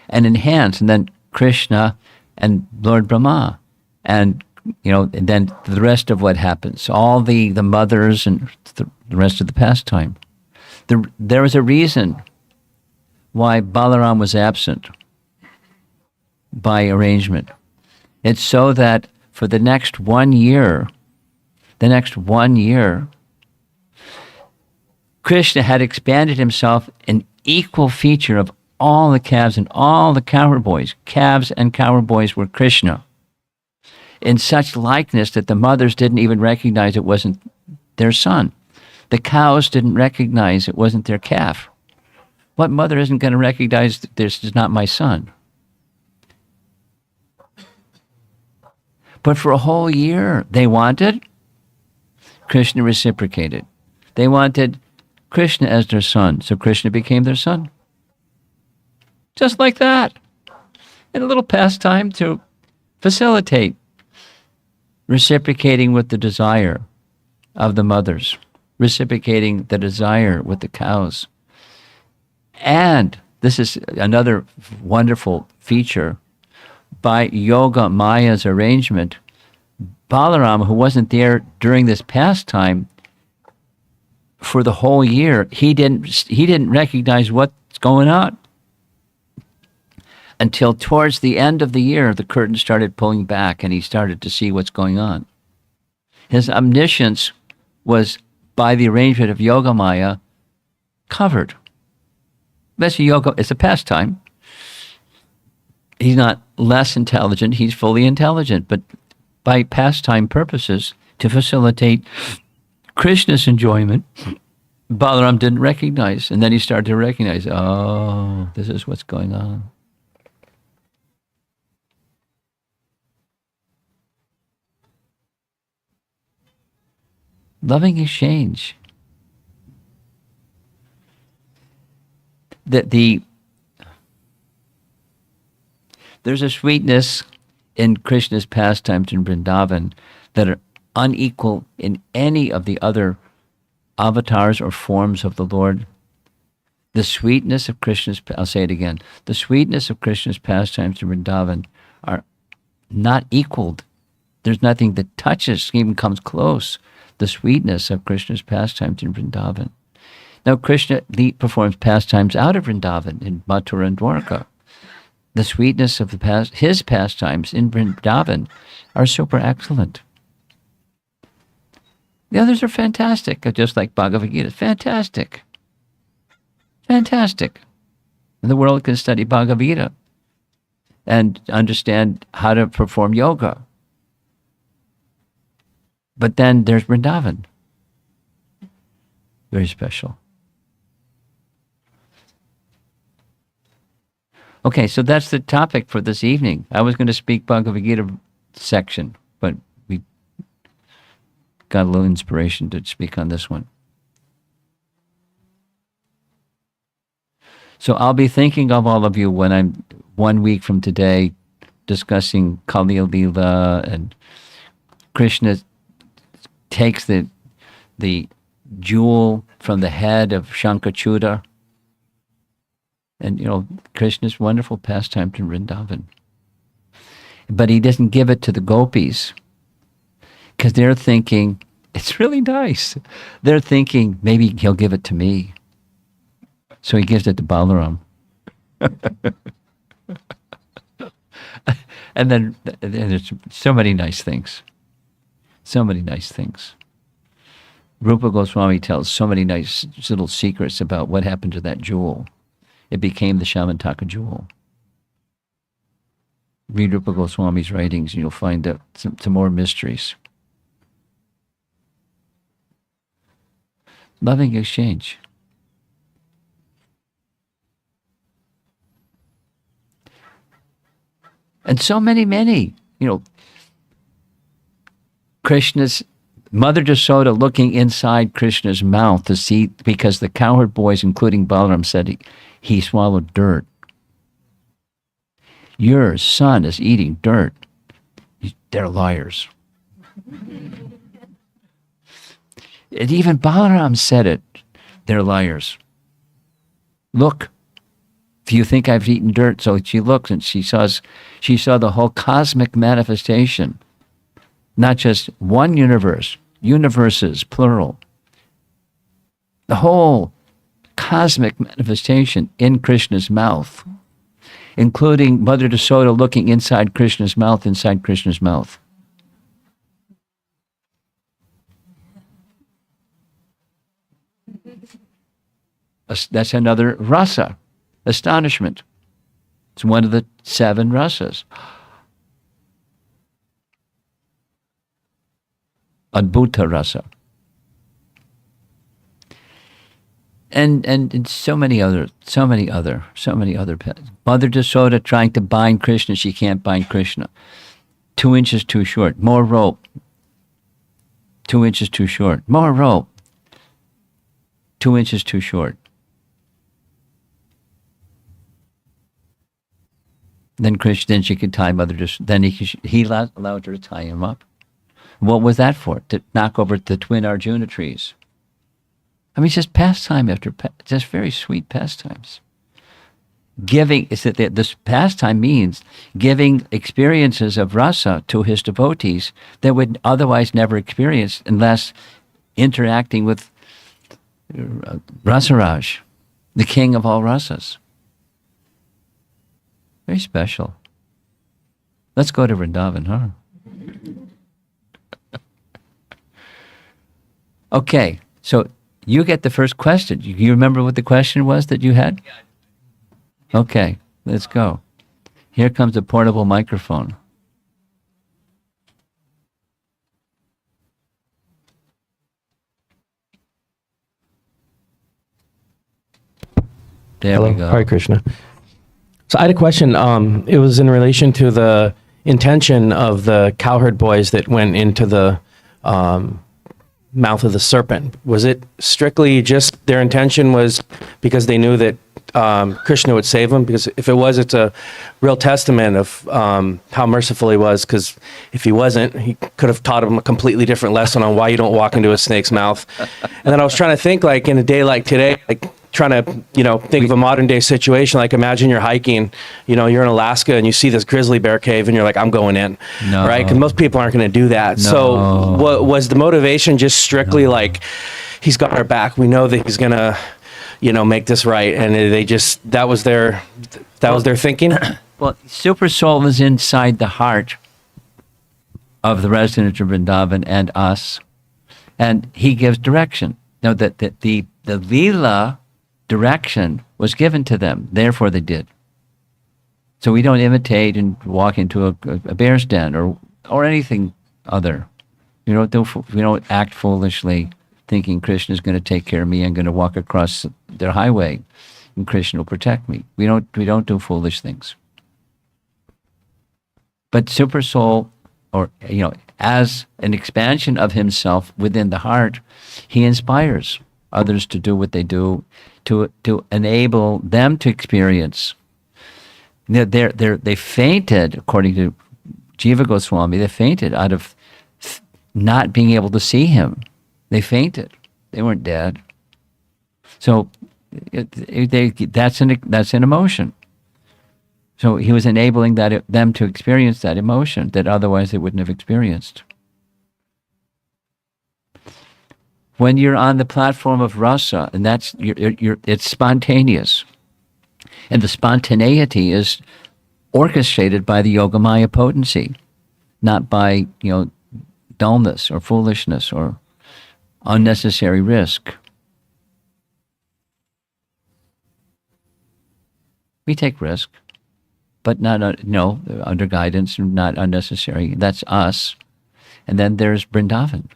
and enhanced, and then Krishna and Lord Brahma. And and then the rest of what happens, all the mothers and the rest of the pastime. There was a reason why Balaram was absent by arrangement. It's so that for the next 1 year, Krishna had expanded himself an equal feature of all the calves and all the cowherd boys. Calves and cowherd boys were Krishna, in such likeness that the mothers didn't even recognize it wasn't their son. The cows didn't recognize it wasn't their calf. What mother isn't going to recognize that this is not my son? But for a whole year, they wanted, Krishna reciprocated. They wanted Krishna as their son, so Krishna became their son. Just like that. In a little pastime to facilitate reciprocating with the desire of the mothers, reciprocating the desire with the cows. And this is another wonderful feature. By Yoga Maya's arrangement, Balaram, who wasn't there during this pastime for the whole year, he didn't recognize what's going on until towards the end of the year. The curtain started pulling back and he started to see what's going on. His omniscience was, by the arrangement of Yoga Maya, covered. That's yoga. It's a pastime. He's not less intelligent. He's fully intelligent. But by pastime purposes, to facilitate Krishna's enjoyment, Balaram didn't recognize. And then he started to recognize, oh, this is what's going on. Loving exchange. There's a sweetness in Krishna's pastimes in Vrindavan that are unequal in any of the other avatars or forms of the Lord. The sweetness of Krishna's, I'll say it again, the sweetness of Krishna's pastimes in Vrindavan are not equaled. There's nothing that touches, even comes close, the sweetness of Krishna's pastimes in Vrindavan. Now, Krishna performs pastimes out of Vrindavan in Mathura and Dwarka. The sweetness of his pastimes in Vrindavan are super excellent. The others are fantastic, just like Bhagavad Gita. Fantastic. Fantastic. And the world can study Bhagavad Gita and understand how to perform yoga. But then there's Vrindavan. Very special. Okay, so that's the topic for this evening. I was going to speak Bhagavad Gita section, but we got a little inspiration to speak on this one. So I'll be thinking of all of you when I'm 1 week from today discussing Kali Lila, and Krishna takes the jewel from the head of Shankachuda. And, Krishna's wonderful pastime in Vrindavan. But he doesn't give it to the gopis because they're thinking, it's really nice. They're thinking, maybe he'll give it to me. So he gives it to Balaram. And then there's so many nice things. So many nice things. Rupa Goswami tells so many nice little secrets about what happened to that jewel. It became the Shamantaka jewel. Read Rupa Goswami's writings and you'll find out some more mysteries. Loving exchange. And so many, Krishna's Mother Jasoda looking inside Krishna's mouth to see, because the cowherd boys, including Balaram, said he swallowed dirt. Your son is eating dirt. They're liars. And even Balaram said it. They're liars. Look, if you think I've eaten dirt, so she looks and she saw the whole cosmic manifestation, not just one universe, universes, plural. The whole cosmic manifestation in Krishna's mouth, including Mother Jasoda looking inside Krishna's mouth, That's another rasa, astonishment. It's one of the 7 rasas. Adbhuta rasa. And so many other. Mother Jasoda trying to bind Krishna, she can't bind Krishna. 2 inches too short. More rope. 2 inches too short. More rope. 2 inches too short. Then she could tie Mother Jasoda. Then he allowed her to tie him up. What was that for? To knock over the twin Arjuna trees. I mean, just pastime after just very sweet pastimes. Giving, this pastime means giving experiences of rasa to his devotees that would otherwise never experience unless interacting with Rasaraj, the king of all rasas. Very special. Let's go to Vrindavan, huh? Okay, so you get the first question. You remember what the question was that you had? Okay, let's go. Here comes a portable microphone. There
Hello.
we go.
Hare Krishna. So I had a question. It was in relation to the intention of the cowherd boys that went into the mouth of the serpent. Was it strictly just their intention was because they knew that Krishna would save them? Because if it was, it's a real testament of how merciful he was, because if he wasn't, he could have taught them a completely different lesson on why you don't walk into a snake's mouth. And then I was trying to think, like, in a day like today, like trying to, think of a modern day situation. Like, imagine you're hiking, you're in Alaska and you see this grizzly bear cave and you're like, I'm going in,
No.
right? Because most people aren't going to do that.
No.
So what was the motivation just strictly like, he's got our back, we know that he's going to, make this right, and that was their thinking?
Well, Super Soul is inside the heart of the resident of Vrindavan and us, and he gives direction. Now, that the Leela direction was given to them, therefore they did. So we don't imitate and walk into a bear's den or anything other. We don't act foolishly, thinking Krishna is going to take care of me. I'm going to walk across their highway, and Krishna will protect me. We don't do foolish things. But Super Soul, or as an expansion of himself within the heart, he inspires others to do what they do, to enable them to experience. They fainted, according to Jiva Goswami. They fainted out of not being able to see him. They fainted. They weren't dead. So that's an emotion. So he was enabling them to experience that emotion that otherwise they wouldn't have experienced. When you're on the platform of rasa, and it's spontaneous, and the spontaneity is orchestrated by the Yogamaya potency, not by dullness or foolishness or unnecessary risk. We take risk, but not under guidance, not unnecessary. That's us. And then there's Vrindavan.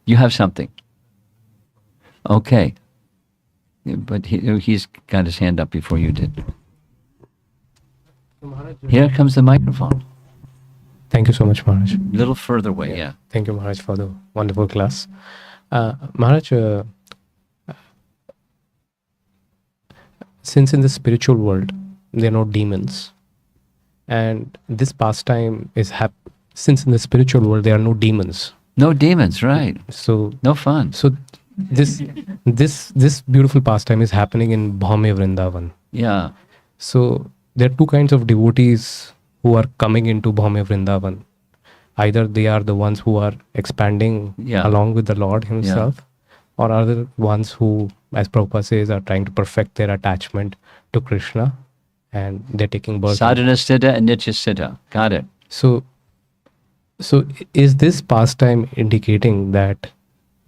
You have something. Okay. But he's got his hand up before you did. Here comes the microphone.
Thank you so much, Maharaj.
A little further away, yeah.
Thank you, Maharaj, for the wonderful class. Maharaj, since in the spiritual world, there are no demons, and this pastime is since in the spiritual world, there are no demons.
No demons, right.
So
no fun.
So this beautiful pastime is happening in Bhaume Vrindavan.
Yeah.
So there are two kinds of devotees who are coming into Bhaume Vrindavan. Either they are the ones who are expanding along with the Lord himself, or are the ones who, as Prabhupada says, are trying to perfect their attachment to Krishna, and they're taking birth.
Sadhana siddha and nitya siddha. Got it.
So is this pastime indicating that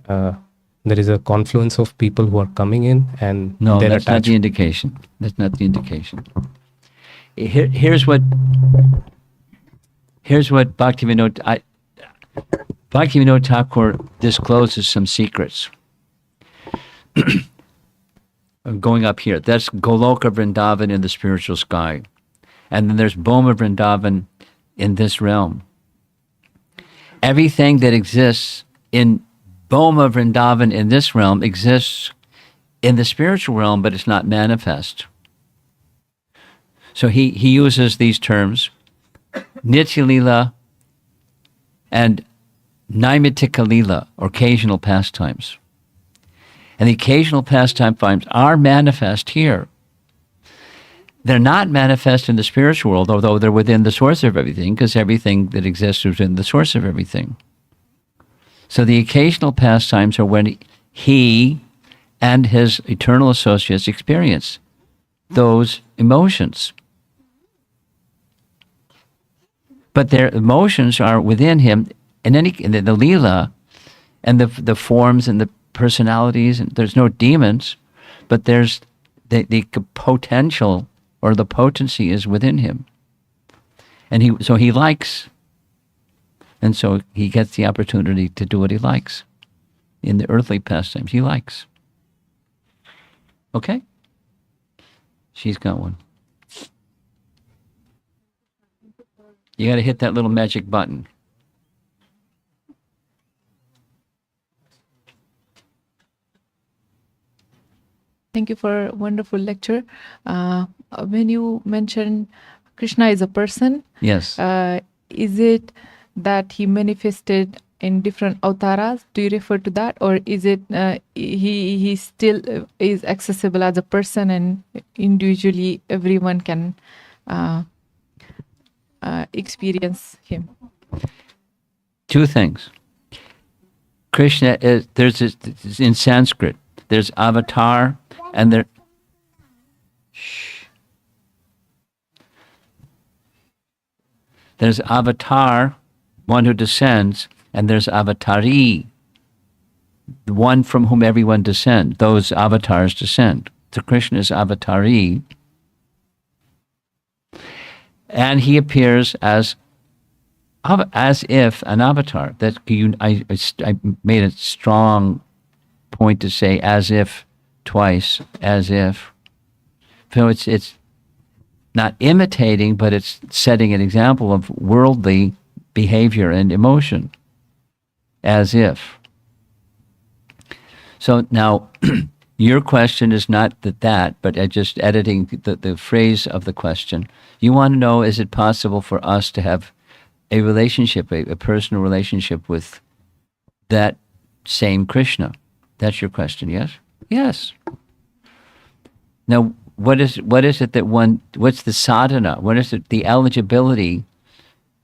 there is a confluence of people who are coming in and
no,
they're
that's
attached?
not the indication. That's not the indication. Here's what Bhaktivinoda Thakur discloses some secrets. Going up here, that's Goloka Vrindavan in the spiritual sky, and then there's Bhoma Vrindavan in this realm. Everything that exists in Bhoma Vrindavan in this realm exists in the spiritual realm, but it's not manifest. So he uses these terms, Nitya Lila and Naimittika Lila, or occasional pastimes. And the occasional pastimes are manifest here. They're not manifest in the spiritual world, although they're within the source of everything, because everything that exists is within the source of everything. So the occasional pastimes are when he and his eternal associates experience those emotions. But their emotions are within him, and the lila and the forms and the personalities, and there's no demons, but there's the potential or the potency is within him. And he likes, and so he gets the opportunity to do what he likes in the earthly pastimes. He likes. Okay? She's got one. You got to hit that little magic button.
Thank you for a wonderful lecture. When you mentioned Krishna is a person,
Yes.
Is it that he manifested in different avtaras? Do you refer to that, or is it he still is accessible as a person and individually everyone can experience him?
Two things. Krishna is in Sanskrit. There's avatar, and there's avatar, one who descends, and there's avatari, the one from whom everyone descends. Those avatars descend. So Krishna is avatari, and he appears as if an avatar. That I made a strong point to say as if twice, as if. So it's not imitating, but it's setting an example of worldly behavior and emotion, as if. So now, your question is not that, but just editing the phrase of the question. You want to know, is it possible for us to have a relationship, a personal relationship with that same Krishna? That's your question, yes? Yes. Now, what is it that what's the sadhana? What is it, the eligibility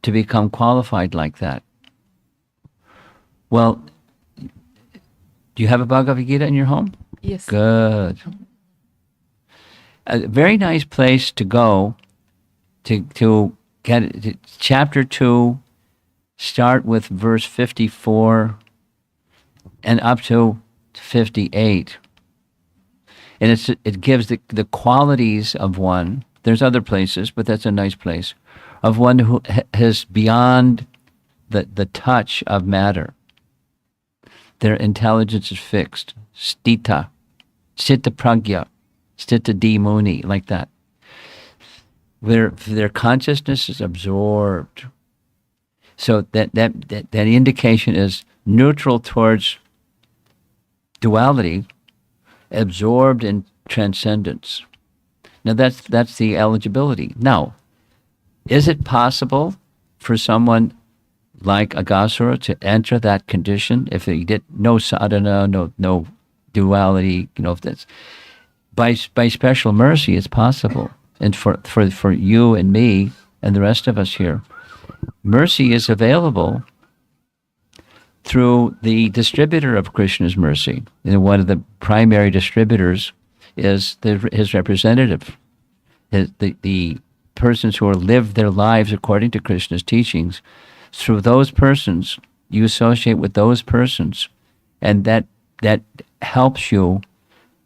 to become qualified like that? Well, do you have a Bhagavad Gita in your home?
Yes.
Good. A very nice place to go to get it. Chapter 2, start with verse 54 and up to 58. And it gives the qualities of one. There's other places, but that's a nice place, of one who is beyond the touch of matter. Their intelligence is fixed. Stita, Sita Pragya, Stita D Muni, like that. Their consciousness is absorbed. So that indication is neutral towards duality, absorbed in transcendence. Now that's the eligibility. Now, is it possible for someone like Aghasura to enter that condition if he did no sadhana, no duality? If that's by special mercy, it's possible. And for you and me and the rest of us here, mercy is available through the distributor of Krishna's mercy. And one of the primary distributors is his representative, the persons who live their lives according to Krishna's teachings. Through those persons, you associate with those persons, and that helps you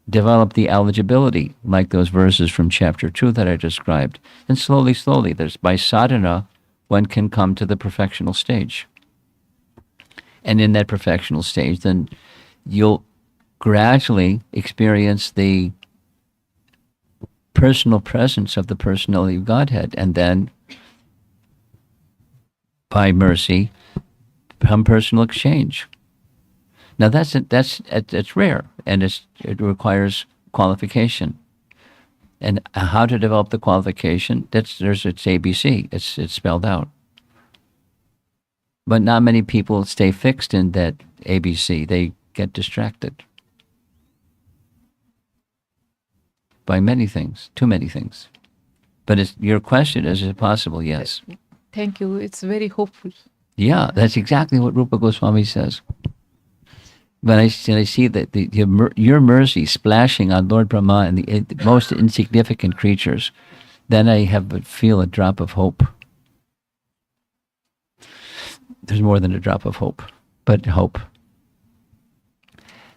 develop the eligibility, like those verses from chapter 2 that I described. And slowly, by sadhana, one can come to the perfectional stage. And in that perfectional stage, then you'll gradually experience the personal presence of the personality of Godhead, and then by mercy, come personal exchange. Now that's rare, and it requires qualification. And how to develop the qualification? It's ABC. It's spelled out. But not many people stay fixed in that ABC. They get distracted by many things, too many things. But your question is it possible? Yes.
Thank you. It's very hopeful.
Yeah, that's exactly what Rupa Goswami says. When I see that your mercy splashing on Lord Brahma and the most insignificant creatures, then I feel a drop of hope. There's more than a drop of hope, but hope.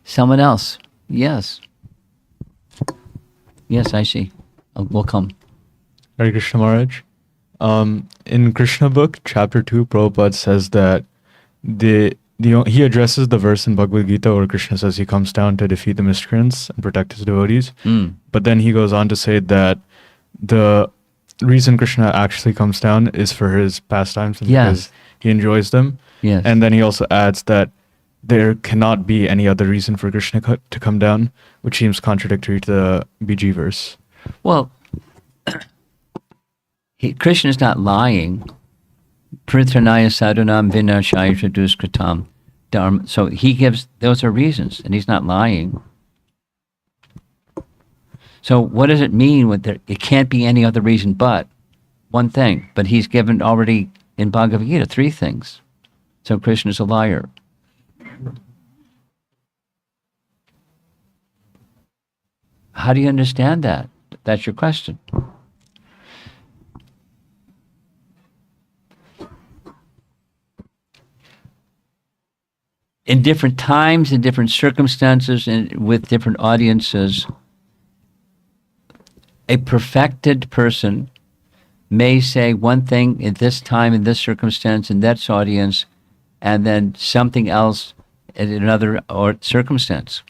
Someone else? Yes. Yes, I see. We'll come.
Hare Krishna Maharaj. In Krishna book, chapter 2, Prabhupada says that he addresses the verse in Bhagavad Gita where Krishna says he comes down to defeat the miscreants and protect his devotees. But then he goes on to say that the reason Krishna actually comes down is for his pastimes and because he enjoys them.
Yes.
And then he also adds that there cannot be any other reason for Krishna to come down, which seems contradictory to the BG verse.
Well, Krishna is not lying. Prithanaya sadhunam vinashaya duskritam dharma. So he gives, those are reasons, and he's not lying. So what does it mean with it can't be any other reason but one thing? But he's given already in Bhagavad Gita 3 things. So Krishna is a liar. How do you understand that? That's your question. In different times, in different circumstances, and with different audiences, a perfected person may say one thing at this time, in this circumstance, in that audience, and then something else in another circumstance.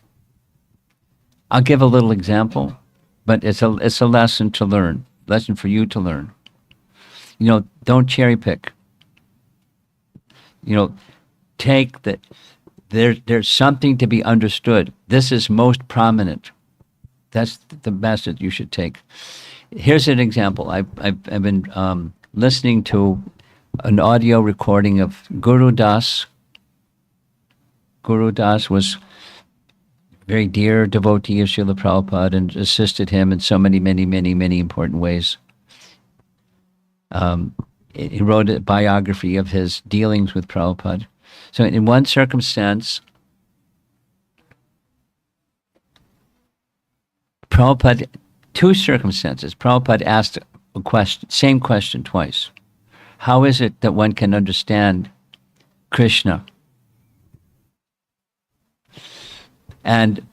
I'll give a little example, but it's a lesson to learn, lesson for you to learn. Don't cherry pick. Take the. There's something to be understood. This is most prominent. That's the message you should take. Here's an example. I've been listening to an audio recording of Guru Das. Guru Das was a very dear devotee of Srila Prabhupada and assisted him in so many, many, many, many important ways. He wrote a biography of his dealings with Prabhupada. So in one circumstance, Prabhupada, two circumstances, Prabhupada asked a question, same question twice. How is it that one can understand Krishna? And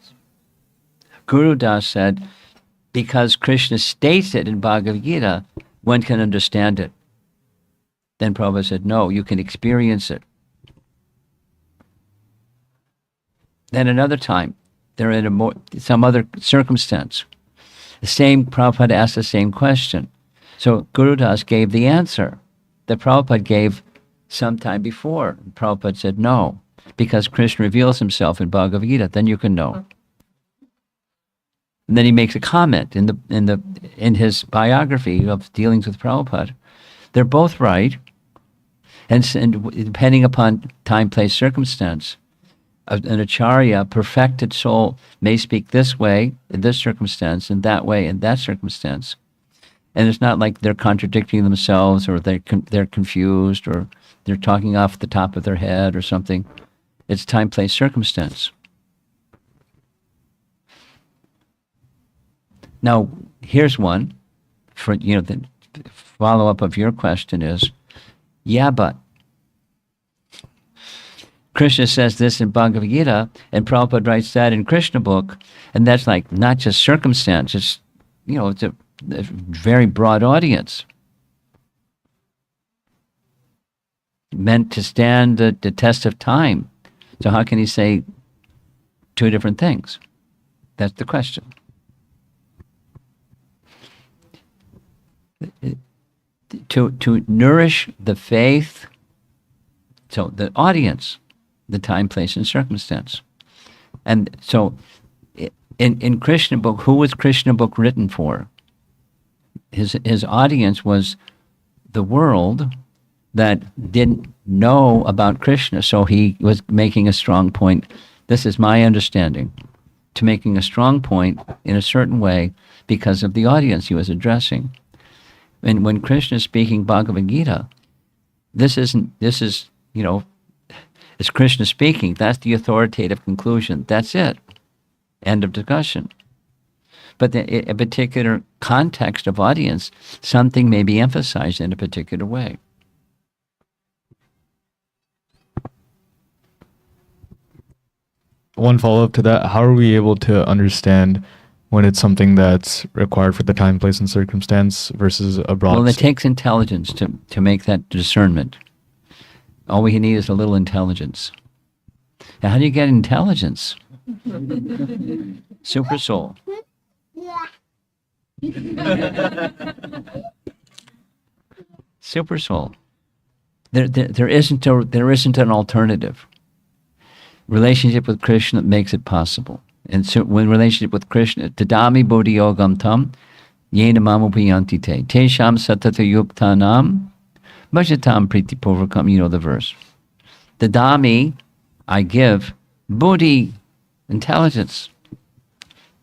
Guru Das said, because Krishna states it in Bhagavad Gita, one can understand it. Then Prabhupada said, no, you can experience it. Then another time, they're in some other circumstance. Prabhupada asked the same question. So Guru Das gave the answer that Prabhupada gave some time before. Prabhupada said, no, because Krishna reveals himself in Bhagavad Gita, then you can know. And then he makes a comment in his biography of dealings with Prabhupada. They're both right, and depending upon time, place, circumstance, an acharya, perfected soul, may speak this way in this circumstance, and that way in that circumstance. And it's not like they're contradicting themselves, or they're confused, or they're talking off the top of their head or something. It's time, place, circumstance. Now, here's one for, the follow-up of your question is, yeah, but Krishna says this in Bhagavad Gita, and Prabhupada writes that in Krishna book, and that's like not just circumstance, it's, it's a very broad audience. Meant to stand the test of time. So how can he say two different things? That's the question. To nourish the faith, so the audience, the time, place, and circumstance. And so in Krishna book, who was Krishna book written for? His audience was the world that didn't know about Krishna, so he was making a strong point. This is my understanding, to making a strong point in a certain way because of the audience he was addressing. And when Krishna is speaking Bhagavad Gita, this is it's Krishna speaking. That's the authoritative conclusion. That's it. End of discussion. But a particular context of audience, something may be emphasized in a particular way.
One follow-up to that, how are we able to understand when it's something that's required for the time, place, and circumstance versus a broad...
Well, it takes intelligence to make that discernment. All we need is a little intelligence. Now, how do you get intelligence? Super soul. Super soul. There isn't an alternative. Relationship with Krishna makes it possible. And so when relationship with Krishna, tadami bodhi yogam tam, yena mamupayanti te, tesham satata yuktanam, bhajatam priti purvakam, you know the verse. Tadami, I give, buddhi, intelligence.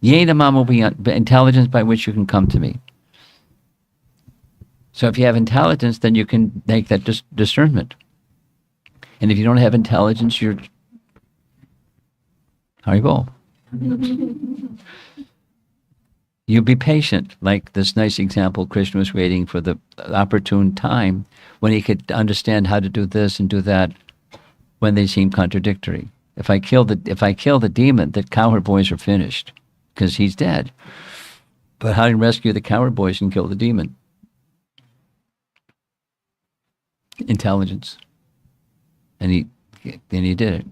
Yena mamupayanti, intelligence by which you can come to me. So if you have intelligence, then you can make that discernment. And if you don't have intelligence, you're Haribol. You be patient, like this nice example. Krishna was waiting for the opportune time when he could understand how to do this and do that when they seem contradictory. If I kill the demon, the cowherd boys are finished because he's dead. But how do you rescue the cowherd boys and kill the demon? Intelligence. And he did it.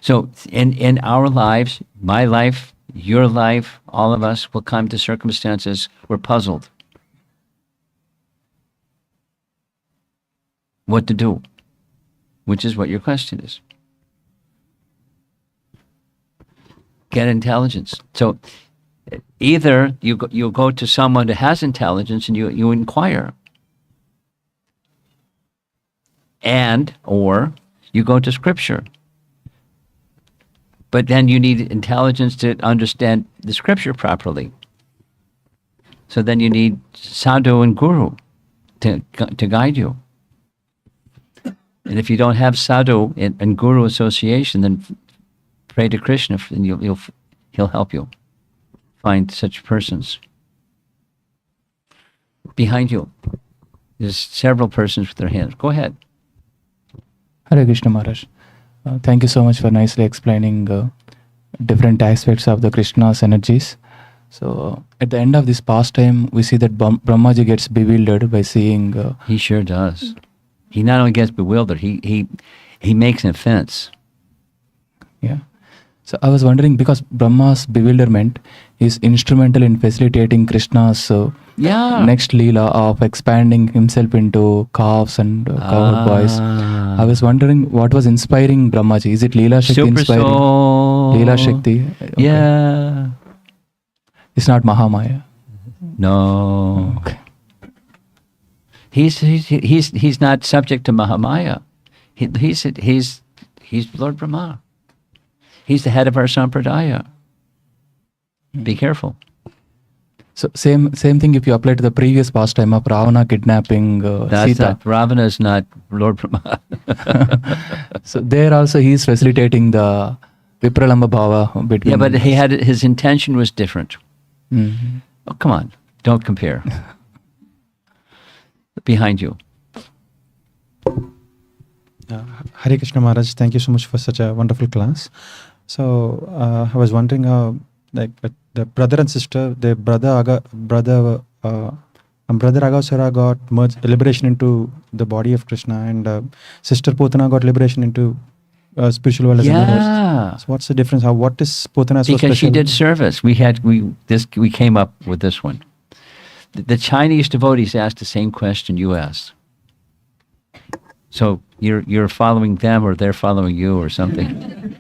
So in our lives, my life, your life, all of us will come to circumstances we're puzzled. What to do? Which is what your question is. Get intelligence. So either you go to someone who has intelligence and you inquire, or you go to Scripture. But then you need intelligence to understand the Scripture properly. So then you need sadhu and guru to guide you. And if you don't have sadhu and guru association, then pray to Krishna, and he'll help you find such persons. Behind you, there's several persons with their hands. Go ahead.
Hare Krishna Maharaj. Thank you so much for nicely explaining different aspects of the Krishna's energies. So at the end of this pastime, we see that Brahmaji gets bewildered by seeing.
He sure does. He not only gets bewildered, he makes an offense.
Yeah. So I was wondering, because Brahma's bewilderment is instrumental in facilitating Krishna's next Leela of expanding himself into calves and cowherd boys. I was wondering what was inspiring Brahmaji. Is it Leela Shakti
Super
inspiring?
soul.
Leela Shakti. Okay.
Yeah.
It's not Mahamaya.
No.
Okay.
He's not subject to Mahamaya. He's Lord Brahma. He's the head of our sampradaya. Be careful.
So same thing if you apply to the previous pastime of Ravana kidnapping Sita.
Ravana is not Lord Brahma.
So there also he is facilitating the Vipralamba Bhava between.
Yeah, but his intention was different.
Mhm.
Oh, come on. Don't compare. Behind you.
Hare Krishna Maharaj, thank you so much for such a wonderful class. So I was wondering how, like, the brother and sister, the brother Aghasura got liberation into the body of Krishna, and sister Putana got liberation into spiritual world as a mother.
Yeah.
So what's the difference? What is Putana so
Because she
special?
did service. We came up with this one. The Chinese devotees asked the same question you asked. So you're following them, or they're following you, or something.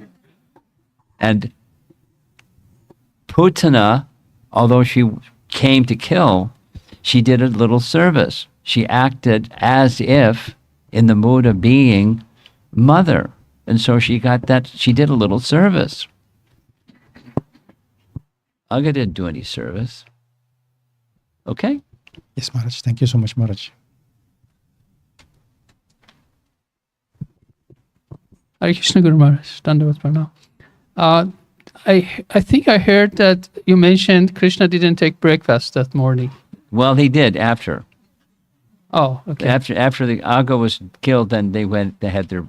And Putana, although she came to kill, she did a little service. She acted as if in the mood of being mother. And so she did a little service. Agha didn't do any service. Okay?
Yes, Maharaj. Thank you so much, Maharaj.
Hare Krishna Guru Maharaj, Dandavat Pranam. I think I heard that you mentioned Krishna didn't take breakfast that morning.
Well, he did after.
Oh, okay.
After the Agha was killed, then they had their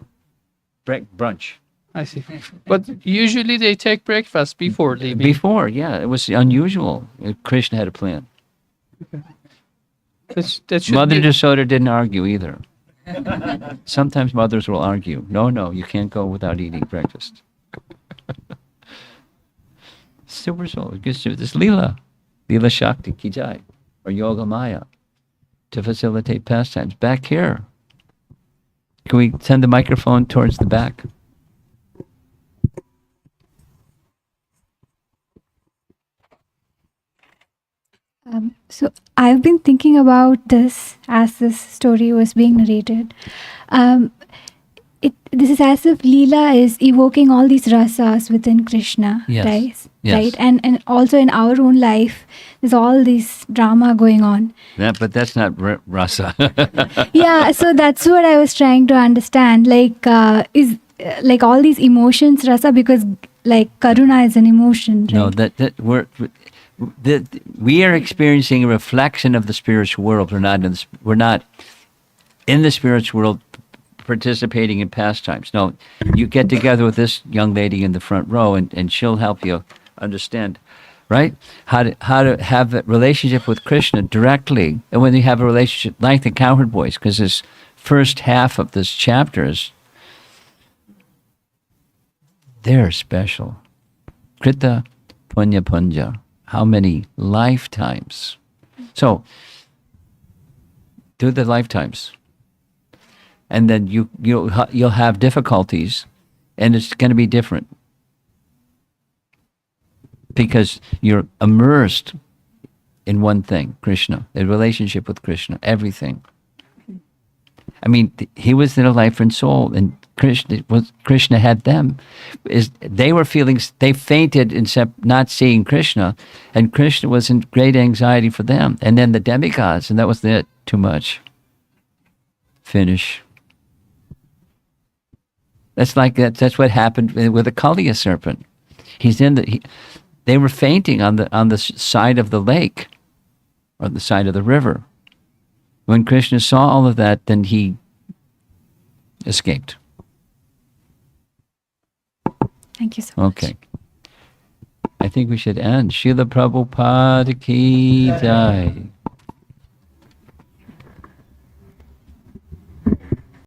brunch.
I see. But usually they take breakfast before leaving.
Before, yeah. It was unusual. Krishna had a plan.
That should
Mother
be-
Yasoda didn't argue either. Sometimes mothers will argue. No, you can't go without eating breakfast. Super soul. This Leela Shakti ki jai, or Yoga Maya, to facilitate pastimes. Back here. Can we send the microphone towards the back?
So I've been thinking about this as this story was being narrated. This is as if Leela is evoking all these rasas within Krishna,
Yes.
right?
Yes.
Right, and also in our own life, there's all this drama going on.
But that's not rasa.
Yeah, so that's what I was trying to understand. Like, is like all these emotions rasa, because like karuna is an emotion, right?
No, we are experiencing a reflection of the spiritual world. We're not in the spiritual world participating in pastimes. No, you get together with this young lady in the front row, and she'll help you understand, right? How to have a relationship with Krishna directly, and when you have a relationship like the Cowherd Boys, because this first half of this chapter is, they're special. Krita Punya Punja. How many lifetimes? So, do the lifetimes. And then you'll have difficulties, and it's going to be different. Because you're immersed in one thing, Krishna, a relationship with Krishna, everything. I mean, he was in a life and soul, and Krishna had them. They fainted in not seeing Krishna, and Krishna was in great anxiety for them. And then the demigods, and that was it. Too much. Finish. That's like that. That's what happened with the Kaliya serpent. They were fainting on the side of the lake, or the side of the river. When Krishna saw all of that, then he escaped.
Thank you so much.
Okay. I think we should end. Srila Prabhupada ki jai.